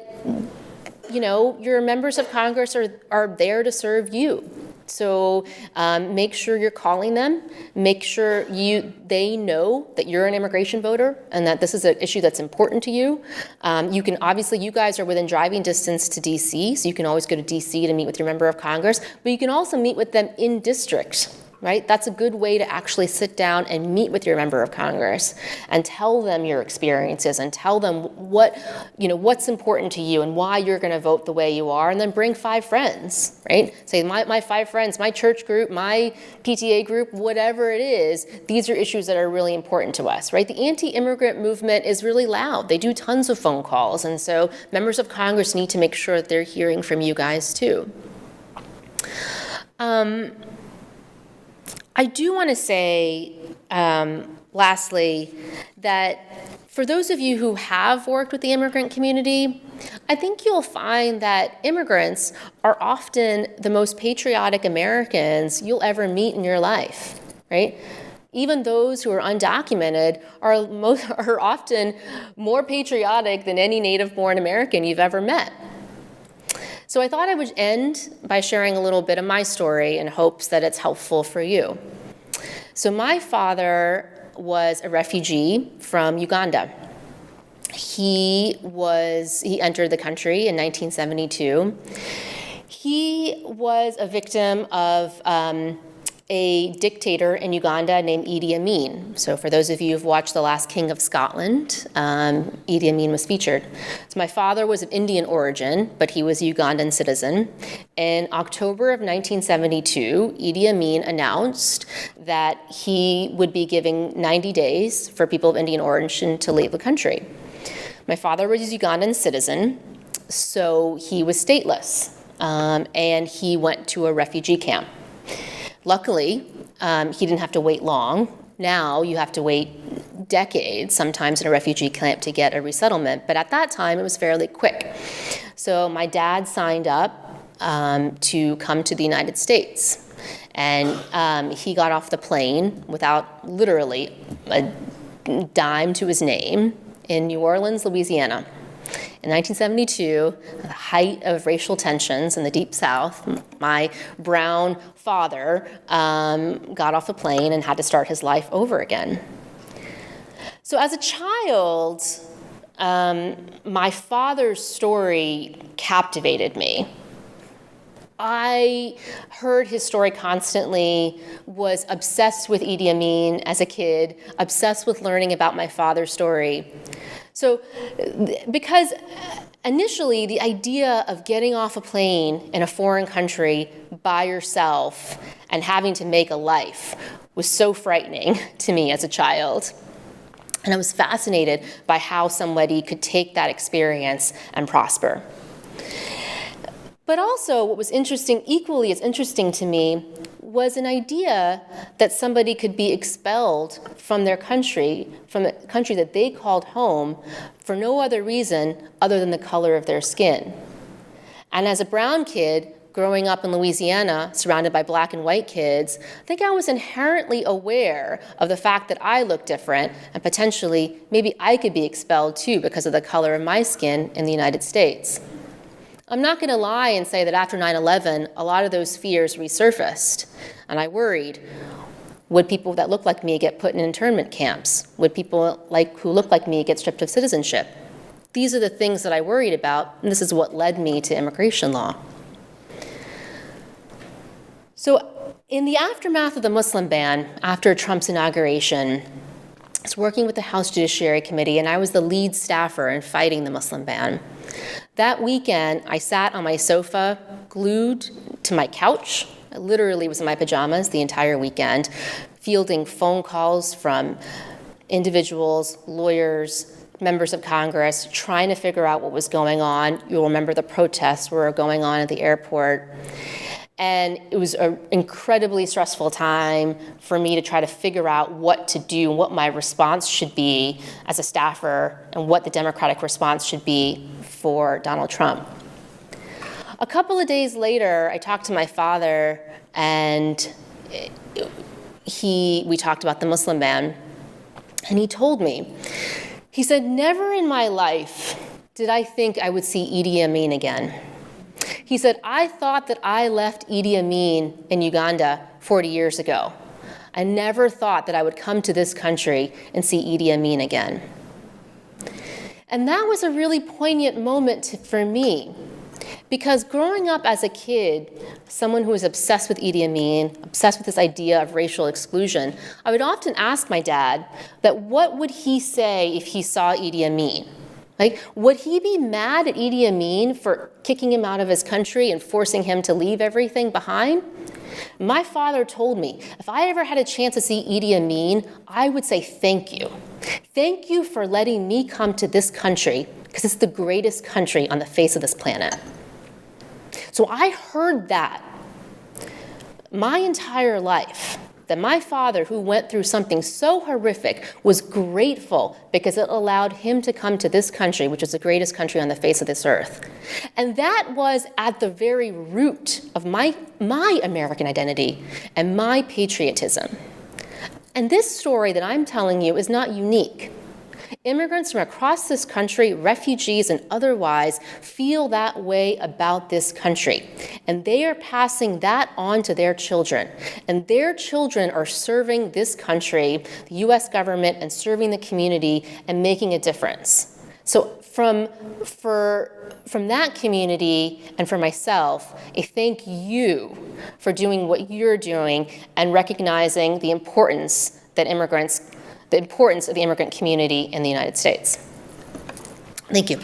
you know, your members of Congress are there to serve you. So make sure you're calling them. Make sure they know that you're an immigration voter and that this is an issue that's important to you. You can obviously, you guys are within driving distance to DC, so you can always go to DC to meet with your member of Congress, but you can also meet with them in district. Right? That's a good way to actually sit down and meet with your member of Congress and tell them your experiences and tell them what's important to you and why you're going to vote the way you are, and then bring 5 friends, right? Say, my 5 friends, my church group, my PTA group, whatever it is, these are issues that are really important to us, right? The anti-immigrant movement is really loud. They do tons of phone calls, and so members of Congress need to make sure that they're hearing from you guys too. I do want to say, lastly, that for those of you who have worked with the immigrant community, I think you'll find that immigrants are often the most patriotic Americans you'll ever meet in your life, right? Even those who are undocumented are often more patriotic than any native-born American you've ever met. So I thought I would end by sharing a little bit of my story in hopes that it's helpful for you. So my father was a refugee from Uganda. He entered the country in 1972. He was a victim of a dictator in Uganda named Idi Amin. So for those of you who've watched The Last King of Scotland, Idi Amin was featured. So my father was of Indian origin, but he was a Ugandan citizen. In October of 1972, Idi Amin announced that he would be giving 90 days for people of Indian origin to leave the country. My father was a Ugandan citizen, so he was stateless, and he went to a refugee camp. Luckily, he didn't have to wait long. Now you have to wait decades, sometimes in a refugee camp, to get a resettlement. But at that time, it was fairly quick. So my dad signed up to come to the United States. And he got off the plane without literally a dime to his name in New Orleans, Louisiana. In 1972, at the height of racial tensions in the Deep South, my brown father got off the plane and had to start his life over again. So as a child, my father's story captivated me. I heard his story constantly, was obsessed with Idi Amin as a kid, obsessed with learning about my father's story. So, because initially the idea of getting off a plane in a foreign country by yourself and having to make a life was so frightening to me as a child. And I was fascinated by how somebody could take that experience and prosper. But also what was interesting, equally as interesting to me, was an idea that somebody could be expelled from their country, from the country that they called home, for no other reason other than the color of their skin. And as a brown kid, growing up in Louisiana, surrounded by black and white kids, I think I was inherently aware of the fact that I looked different, and potentially maybe I could be expelled too because of the color of my skin in the United States. I'm not going to lie and say that after 9/11, a lot of those fears resurfaced, and I worried. Would people that look like me get put in internment camps? Would people who look like me get stripped of citizenship? These are the things that I worried about, and this is what led me to immigration law. So in the aftermath of the Muslim ban, after Trump's inauguration, I was working with the House Judiciary Committee, and I was the lead staffer in fighting the Muslim ban. That weekend, I sat on my sofa, glued to my couch. I literally was in my pajamas the entire weekend, fielding phone calls from individuals, lawyers, members of Congress, trying to figure out what was going on. You'll remember the protests were going on at the airport. And it was an incredibly stressful time for me to try to figure out what to do, what my response should be as a staffer, and what the Democratic response should be for Donald Trump. A couple of days later, I talked to my father, and we talked about the Muslim ban, and he told me, he said, "Never in my life did I think I would see Idi Amin again." He said, "I thought that I left Idi Amin in Uganda 40 years ago. I never thought that I would come to this country and see Idi Amin again." And that was a really poignant moment for me, because growing up as a kid, someone who was obsessed with Idi Amin, obsessed with this idea of racial exclusion, I would often ask my dad that what would he say if he saw Idi Amin? Like, would he be mad at Idi Amin for kicking him out of his country and forcing him to leave everything behind? My father told me, if I ever had a chance to see Idi Amin, I would say thank you. Thank you for letting me come to this country, because it's the greatest country on the face of this planet. So I heard that my entire life, that my father, who went through something so horrific, was grateful because it allowed him to come to this country, which is the greatest country on the face of this earth. And that was at the very root of my American identity and my patriotism. And this story that I'm telling you is not unique. Immigrants from across this country, refugees and otherwise, feel that way about this country. And they are passing that on to their children. And their children are serving this country, the U.S. government, and serving the community and making a difference. So from that community and for myself, a thank you for doing what you're doing and recognizing the importance of the immigrant community in the United States. Thank you.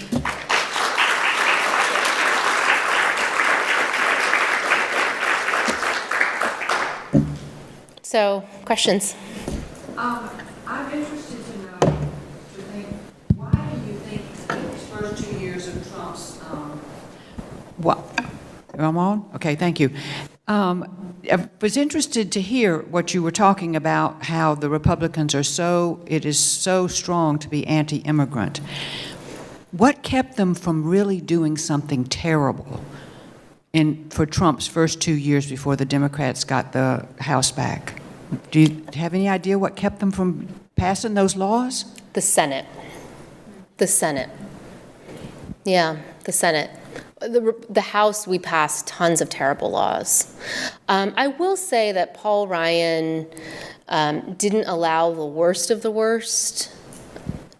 So, questions? I'm interested to know, why do you think these first 2 years of Trump's Well, am I on? Okay, thank you. I was interested to hear what you were talking about, how the Republicans it is so strong to be anti-immigrant. What kept them from really doing something terrible for Trump's first 2 years before the Democrats got the House back? Do you have any idea what kept them from passing those laws? The Senate. Yeah, the Senate. The House, we passed tons of terrible laws. I will say that Paul Ryan didn't allow the worst of the worst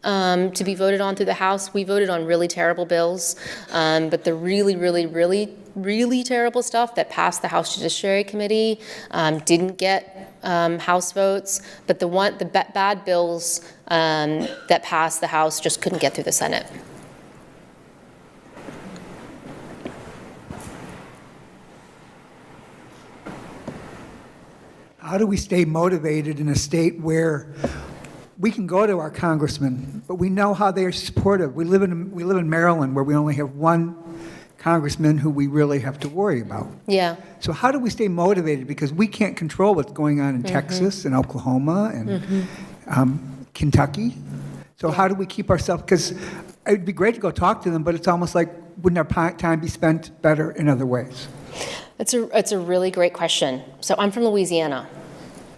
to be voted on through the House. We voted on really terrible bills, but the really, really, really, really terrible stuff that passed the House Judiciary Committee didn't get House votes, but the bad bills that passed the House just couldn't get through the Senate. How do we stay motivated in a state where we can go to our congressman, but we know how they are supportive? We live in Maryland, where we only have one congressman who we really have to worry about. Yeah. So how do we stay motivated? Because we can't control what's going on in Texas and Oklahoma and Kentucky. So how do we keep ourselves? Because it would be great to go talk to them, but it's almost like wouldn't our time be spent better in other ways? It's a really great question. So I'm from Louisiana.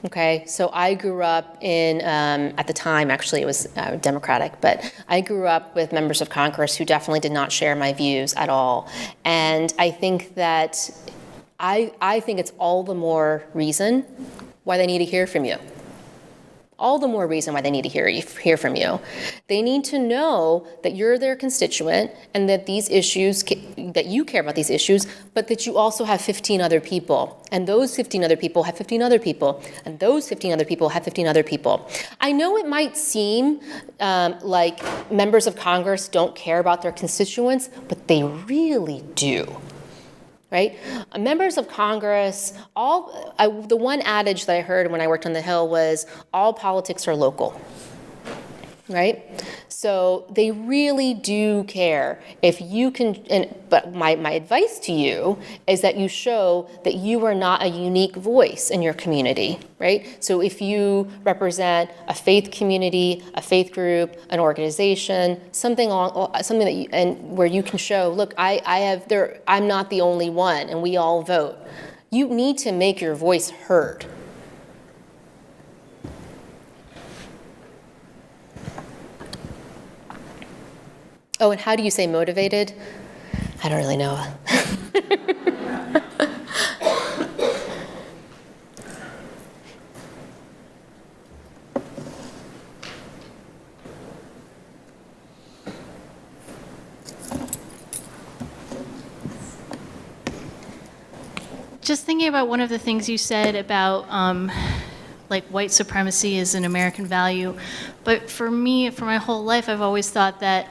Okay, so I grew up in, at the time, actually, it was Democratic, but I grew up with members of Congress who definitely did not share my views at all. And I think that, I think it's all the more reason why they need to hear from you. All the more reason why they need to hear from you. They need to know that you're their constituent and that these issues, that you care about these issues, but that you also have 15 other people. And those 15 other people have 15 other people. And those 15 other people have 15 other people. I know it might seem like members of Congress don't care about their constituents, but they really do. Right? Members of Congress, the one adage that I heard when I worked on the Hill was, all politics are local, right? So they really do care. If you can, but my advice to you is that you show that you are not a unique voice in your community, right? So if you represent a faith community, a faith group, an organization, something that and where you can show, look, I'm not the only one, and we all vote. You need to make your voice heard. Oh, and how do you say motivated? I don't really know. Just thinking about one of the things you said about like white supremacy is an American value, but for me, for my whole life, I've always thought that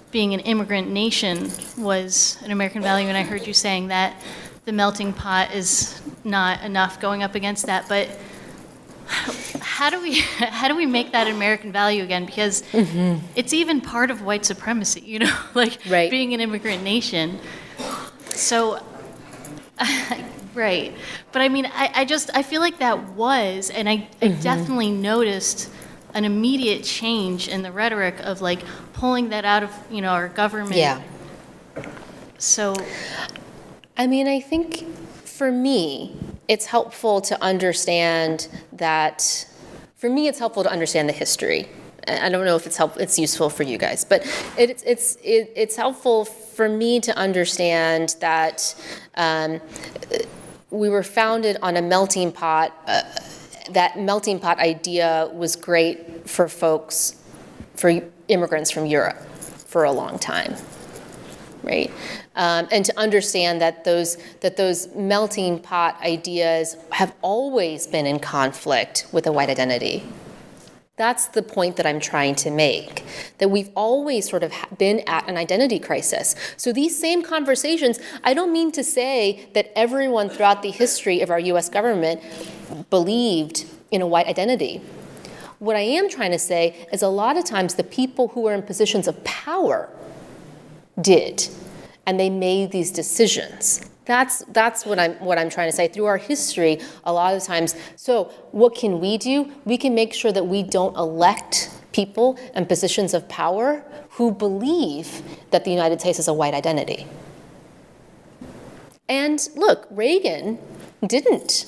being an immigrant nation was an American value, and I heard you saying that the melting pot is not enough, going up against that. But how do we make that an American value again? Because it's even part of white supremacy, you know, like Right. being an immigrant nation. So, right. But I mean, I feel like that was, and I definitely noticed an immediate change in the rhetoric of like pulling that out of, you know, our government. Yeah. So, I mean, I think for me, it's helpful to understand that, for me, it's helpful to understand the history. I don't know if it's useful for you guys, but it's helpful for me to understand that we were founded on a melting pot. That melting pot idea was great for immigrants from Europe for a long time, right? And to understand that those melting pot ideas have always been in conflict with a white identity. That's the point that I'm trying to make, that we've always sort of been at an identity crisis. So these same conversations, I don't mean to say that everyone throughout the history of our US government believed in a white identity. What I am trying to say is a lot of times the people who are in positions of power did, and they made these decisions. That's what I'm trying to say. Through our history, a lot of times, so what can we do? We can make sure that we don't elect people in positions of power who believe that the United States is a white identity. And look, Reagan didn't,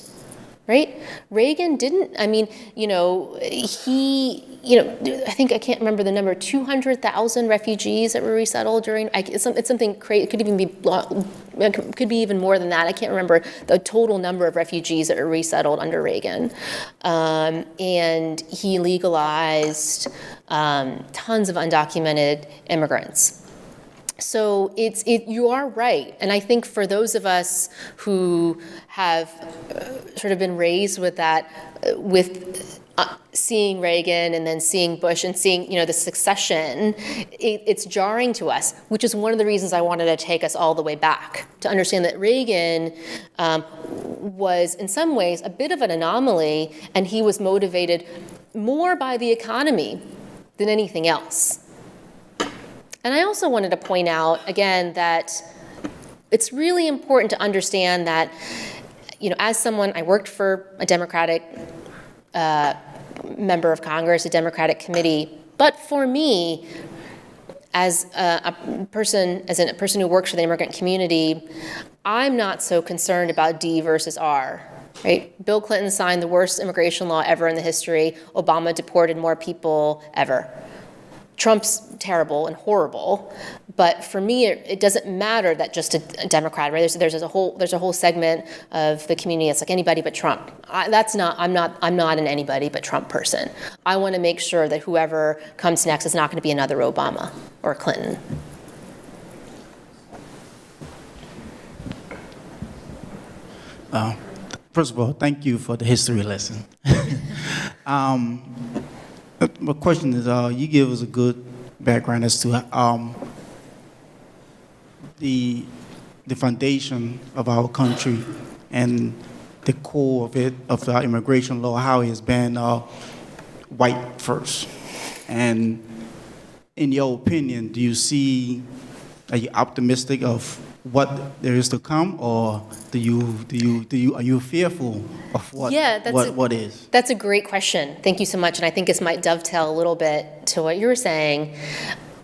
right? Reagan didn't, I mean, you know, I think, I can't remember the number, 200,000 refugees that were resettled during, it's something crazy, it could be even more than that. I can't remember the total number of refugees that were resettled under Reagan. And he legalized tons of undocumented immigrants. So you are right. And I think for those of us who have sort of been raised with that, seeing Reagan and then seeing Bush and seeing, the succession, it's jarring to us, which is one of the reasons I wanted to take us all the way back, to understand that Reagan was in some ways a bit of an anomaly, and he was motivated more by the economy than anything else. And I also wanted to point out, again, that it's really important to understand that, as someone, I worked for a Democratic member of Congress, a Democratic committee, but for me, as a person who works for the immigrant community, I'm not so concerned about D versus R. Right? Bill Clinton signed the worst immigration law ever in the history. Obama deported more people ever. Trump's terrible and horrible, but for me, it doesn't matter that just a Democrat, right? There's a whole segment of the community that's like anybody but Trump. I'm not an anybody but Trump person. I want to make sure that whoever comes next is not going to be another Obama or Clinton. First of all, thank you for the history lesson. My question is, you give us a good background as to the foundation of our country and the core of it, of our immigration law, how it has been white first. And in your opinion, are you optimistic of what there is to come, or are you fearful of what is? That's a great question. Thank you so much, and I think this might dovetail a little bit to what you were saying.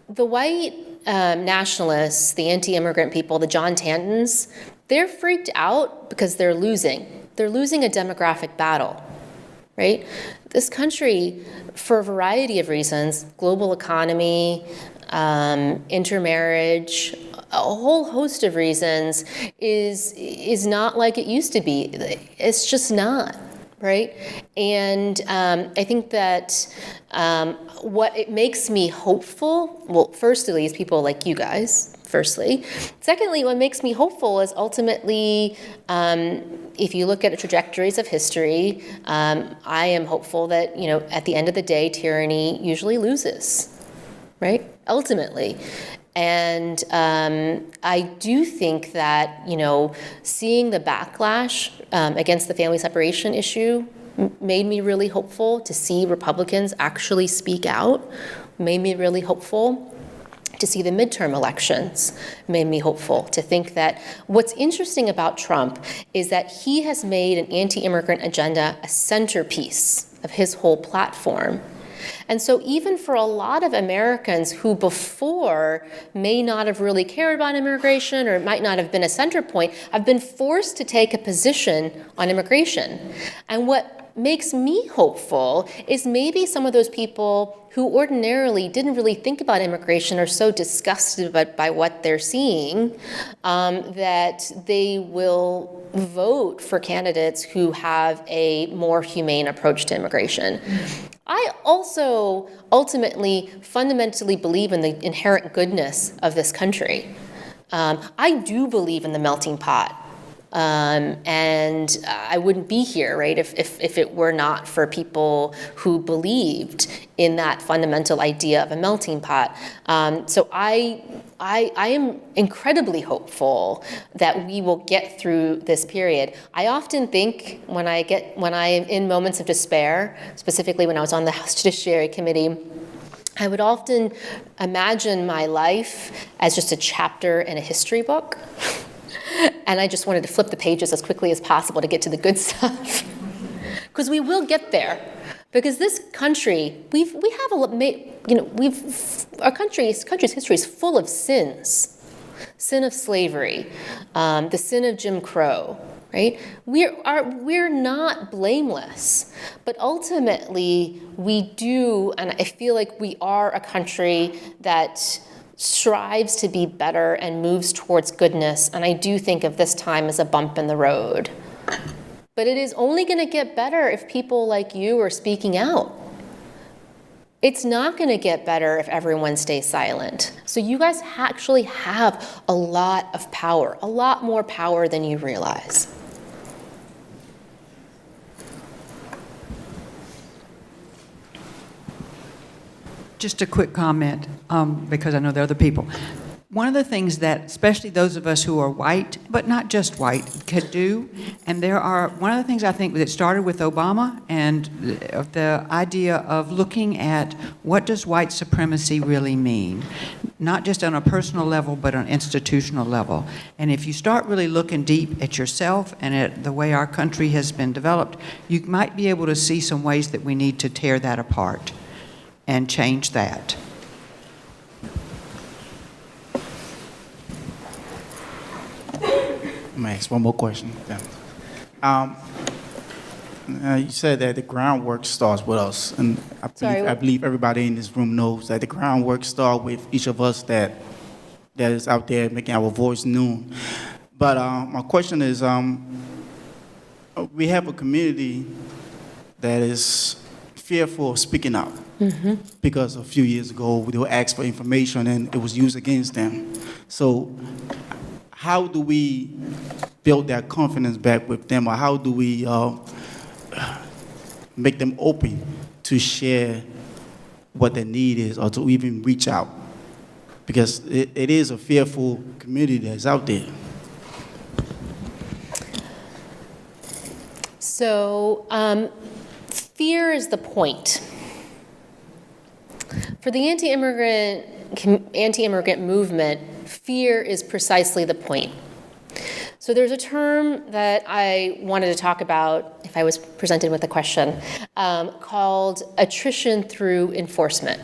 The white nationalists, the anti-immigrant people, the John Tantons, they're freaked out because they're losing. They're losing a demographic battle, right? This country, for a variety of reasons, global economy, intermarriage, a whole host of reasons, is not like it used to be. It's just not, right? And I think that what it makes me hopeful, well, firstly, is people like you guys, firstly. Secondly, what makes me hopeful is ultimately, if you look at the trajectories of history, I am hopeful that, at the end of the day, tyranny usually loses, right? Ultimately. And I do think that, seeing the backlash against the family separation issue made me really hopeful. To see Republicans actually speak out made me really hopeful. To see the midterm elections made me hopeful. To think that what's interesting about Trump is that he has made an anti-immigrant agenda a centerpiece of his whole platform. And so even for a lot of Americans who before may not have really cared about immigration or might not have been a center point, have been forced to take a position on immigration. And what makes me hopeful is maybe some of those people who ordinarily didn't really think about immigration are so disgusted by what they're seeing that they will vote for candidates who have a more humane approach to immigration. I also ultimately fundamentally believe in the inherent goodness of this country. I do believe in the melting pot. And I wouldn't be here, right, if it were not for people who believed in that fundamental idea of a melting pot. So I am incredibly hopeful that we will get through this period. I often think when I am in moments of despair, specifically when I was on the House Judiciary Committee, I would often imagine my life as just a chapter in a history book. And I just wanted to flip the pages as quickly as possible to get to the good stuff. Because we will get there. Because this country, our country's history is full of sins. Sin of slavery, the sin of Jim Crow, right? We're not blameless. But ultimately, we do, and I feel like we are a country that strives to be better and moves towards goodness, and I do think of this time as a bump in the road. But it is only going to get better if people like you are speaking out. It's not going to get better if everyone stays silent. So you guys actually have a lot of power, a lot more power than you realize. Just a quick comment, because I know there are other people. One of the things that, especially those of us who are white, but not just white, could do, and one of the things I think that started with Obama and the idea of looking at what does white supremacy really mean, not just on a personal level, but on an institutional level. And if you start really looking deep at yourself and at the way our country has been developed, you might be able to see some ways that we need to tear that apart and change that. I'm gonna ask one more question. Yeah. You said that the groundwork starts with us, and Sorry. I believe everybody in this room knows that the groundwork starts with each of us that is out there making our voice known. But my question is, we have a community that is fearful of speaking out because a few years ago they were asked for information and it was used against them. So how do we build that confidence back with them, or how do we make them open to share what their need is, or to even reach out? Because it is a fearful community that's out there. So, fear is the point. For the anti-immigrant movement, fear is precisely the point. So there's a term that I wanted to talk about if I was presented with a question, called attrition through enforcement.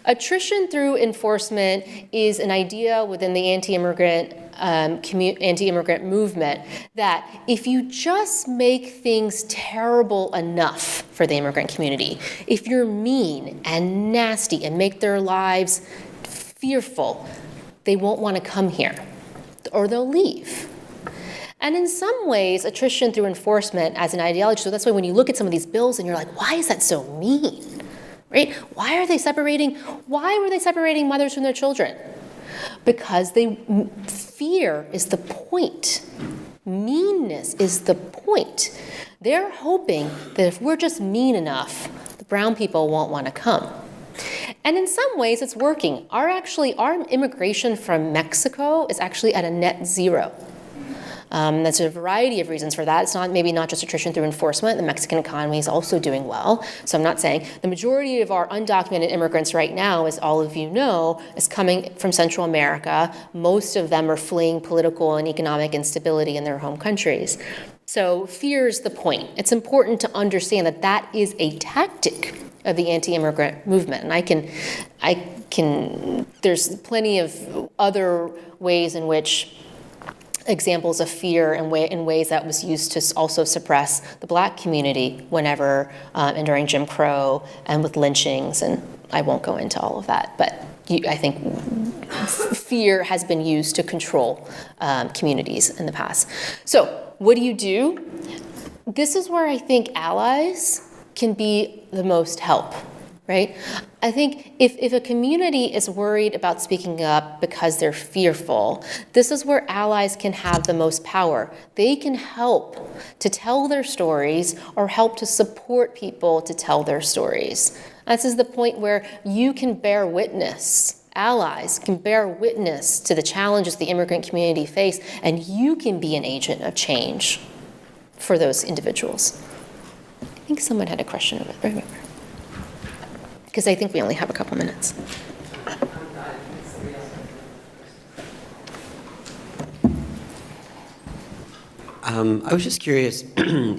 Attrition through enforcement is an idea within the anti-immigrant movement that if you just make things terrible enough for the immigrant community, if you're mean and nasty and make their lives fearful, they won't want to come here, or they'll leave. And in some ways, attrition through enforcement as an ideology, so that's why when you look at some of these bills and you're like, why is that so mean? Right? Why were they separating mothers from their children? Because fear is the point. Meanness is the point. They're hoping that if we're just mean enough, the brown people won't want to come. And in some ways, it's working. Our immigration from Mexico is actually at a net zero. There's a variety of reasons for that. It's maybe not just attrition through enforcement. The Mexican economy is also doing well. So I'm not saying the majority of our undocumented immigrants right now, as all of you know, is coming from Central America. Most of them are fleeing political and economic instability in their home countries. So fear is the point. It's important to understand that that is a tactic of the anti-immigrant movement. And there's plenty of other ways in which examples of fear in ways that was used to also suppress the black community whenever and during Jim Crow and with lynchings, and I won't go into all of that, but I think fear has been used to control communities in the past. So what do? This is where I think allies can be the most help. Right? I think if a community is worried about speaking up because they're fearful, this is where allies can have the most power. They can help to tell their stories or help to support people to tell their stories. This is the point where you can bear witness. Allies can bear witness to the challenges the immigrant community face, and you can be an agent of change for those individuals. I think someone had a question over there. Because I think we only have a couple minutes. I was just curious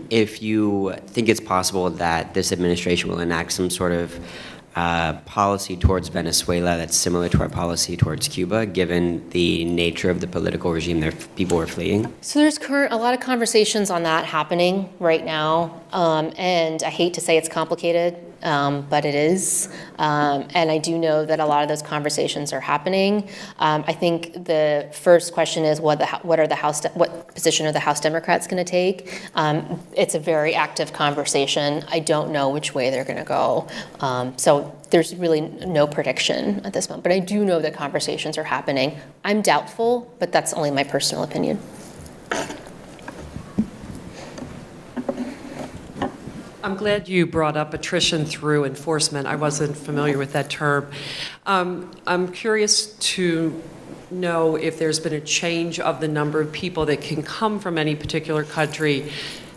if you think it's possible that this administration will enact some sort of policy towards Venezuela that's similar to our policy towards Cuba, given the nature of the political regime that people are fleeing? So there's a lot of conversations on that happening right now, and I hate to say it's complicated, but it is. And I do know that a lot of those conversations are happening. I think the first question is what position are the House Democrats going to take? It's a very active conversation. I don't know which way they're going to go. So there's really no prediction at this moment. But I do know that conversations are happening. I'm doubtful, but that's only my personal opinion. I'm glad you brought up attrition through enforcement. I wasn't familiar with that term. I'm curious to know if there's been a change of the number of people that can come from any particular country.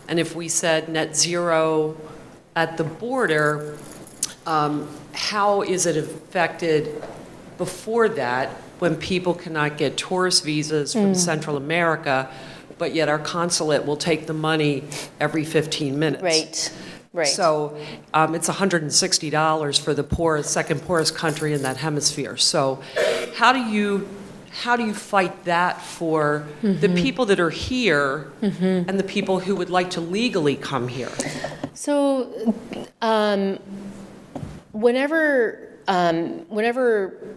And if we said net zero at the border, how is it affected before that when people cannot get tourist visas from Central America, but yet our consulate will take the money every 15 minutes? Right. So it's $160 for the second poorest country in that hemisphere. So how do you how do you fight that for the people that are here and the people who would like to legally come here? So, whenever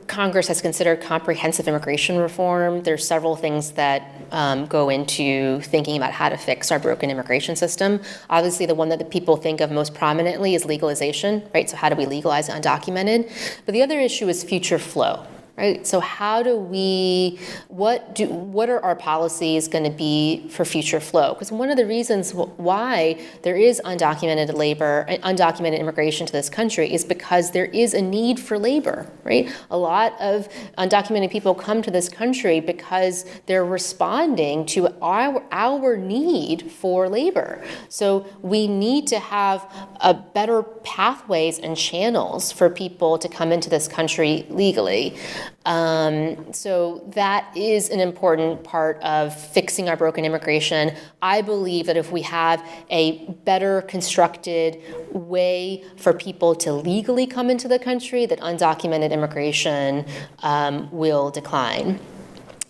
Congress has considered comprehensive immigration reform, there's several things that go into thinking about how to fix our broken immigration system. Obviously, the one that the people think of most prominently is legalization, right? So how do we legalize undocumented? But the other issue is future flow. Right? So how do we, what are our policies going to be for future flow? Because one of the reasons why there is undocumented labor, undocumented immigration to this country is because there is a need for labor, right? A lot of undocumented people come to this country because they're responding to our need for labor. So we need to have a better pathways and channels for people to come into this country legally. So that is an important part of fixing our broken immigration. I believe that if we have a better constructed way for people to legally come into the country, that undocumented immigration will decline.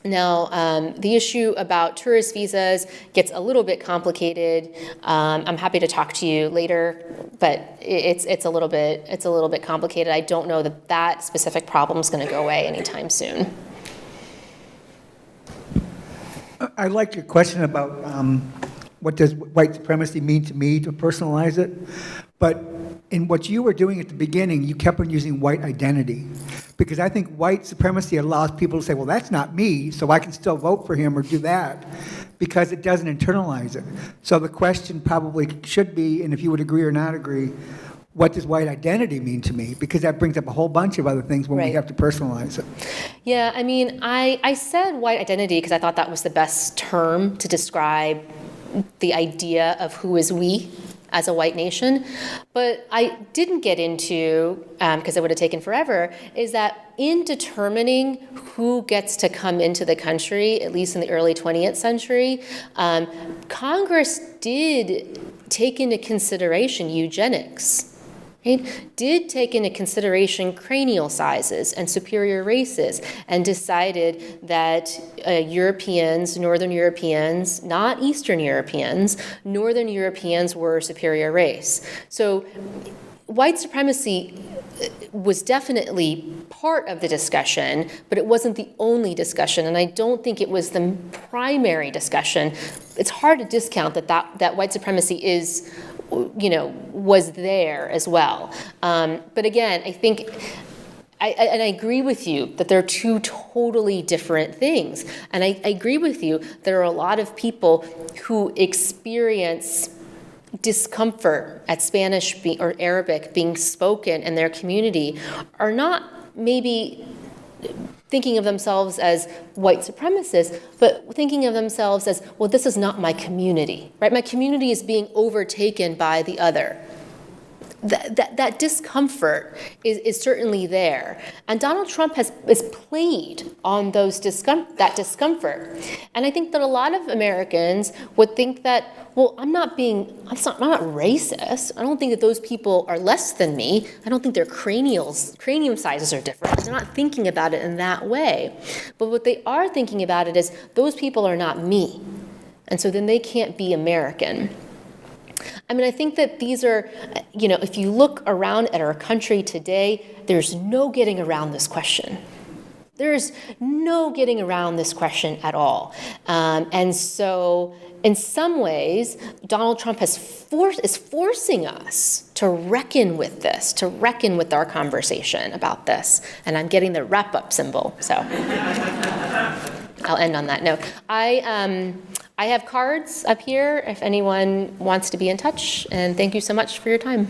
Now, the issue about tourist visas gets a little bit complicated. I'm happy to talk to you later, but it's a little bit complicated. I don't know that specific problem is going to go away anytime soon. I like your question about what does white supremacy mean to me, to personalize it. But in what you were doing at the beginning, you kept on using white identity. Because I think white supremacy allows people to say, well, that's not me, so I can still vote for him or do that, because it doesn't internalize it. So the question probably should be, and if you would agree or not agree, what does white identity mean to me? Because that brings up a whole bunch of other things when we have to personalize it. Yeah, I mean, I said white identity because I thought that was the best term to describe the idea of who is we as a white nation. But I didn't get into, because it would have taken forever, is that in determining who gets to come into the country, at least in the early 20th century, Congress did take into consideration eugenics. Right? Did take into consideration cranial sizes and superior races, and decided that Europeans, Northern Europeans, not Eastern Europeans, Northern Europeans were a superior race. So white supremacy was definitely part of the discussion, but it wasn't the only discussion, and I don't think it was the primary discussion. It's hard to discount that white supremacy is, was there as well. But again, I think, and I agree with you that they're two totally different things. And I agree with you, there are a lot of people who experience discomfort at Spanish or Arabic being spoken in their community are not maybe thinking of themselves as white supremacists, but thinking of themselves as, well, this is not my community, right? My community is being overtaken by the other. That discomfort is certainly there. And Donald Trump has played on that discomfort. And I think that a lot of Americans would think that, well, I'm not racist. I don't think that those people are less than me. I don't think their cranium sizes are different. They're not thinking about it in that way. But what they are thinking about it is, those people are not me. And so then they can't be American. I mean, I think that these are, if you look around at our country today, there's no getting around this question. There's no getting around this question at all. And so in some ways, Donald Trump is forcing us to reckon with this, to reckon with our conversation about this. And I'm getting the wrap-up symbol, so I'll end on that note. I have cards up here if anyone wants to be in touch, and thank you so much for your time.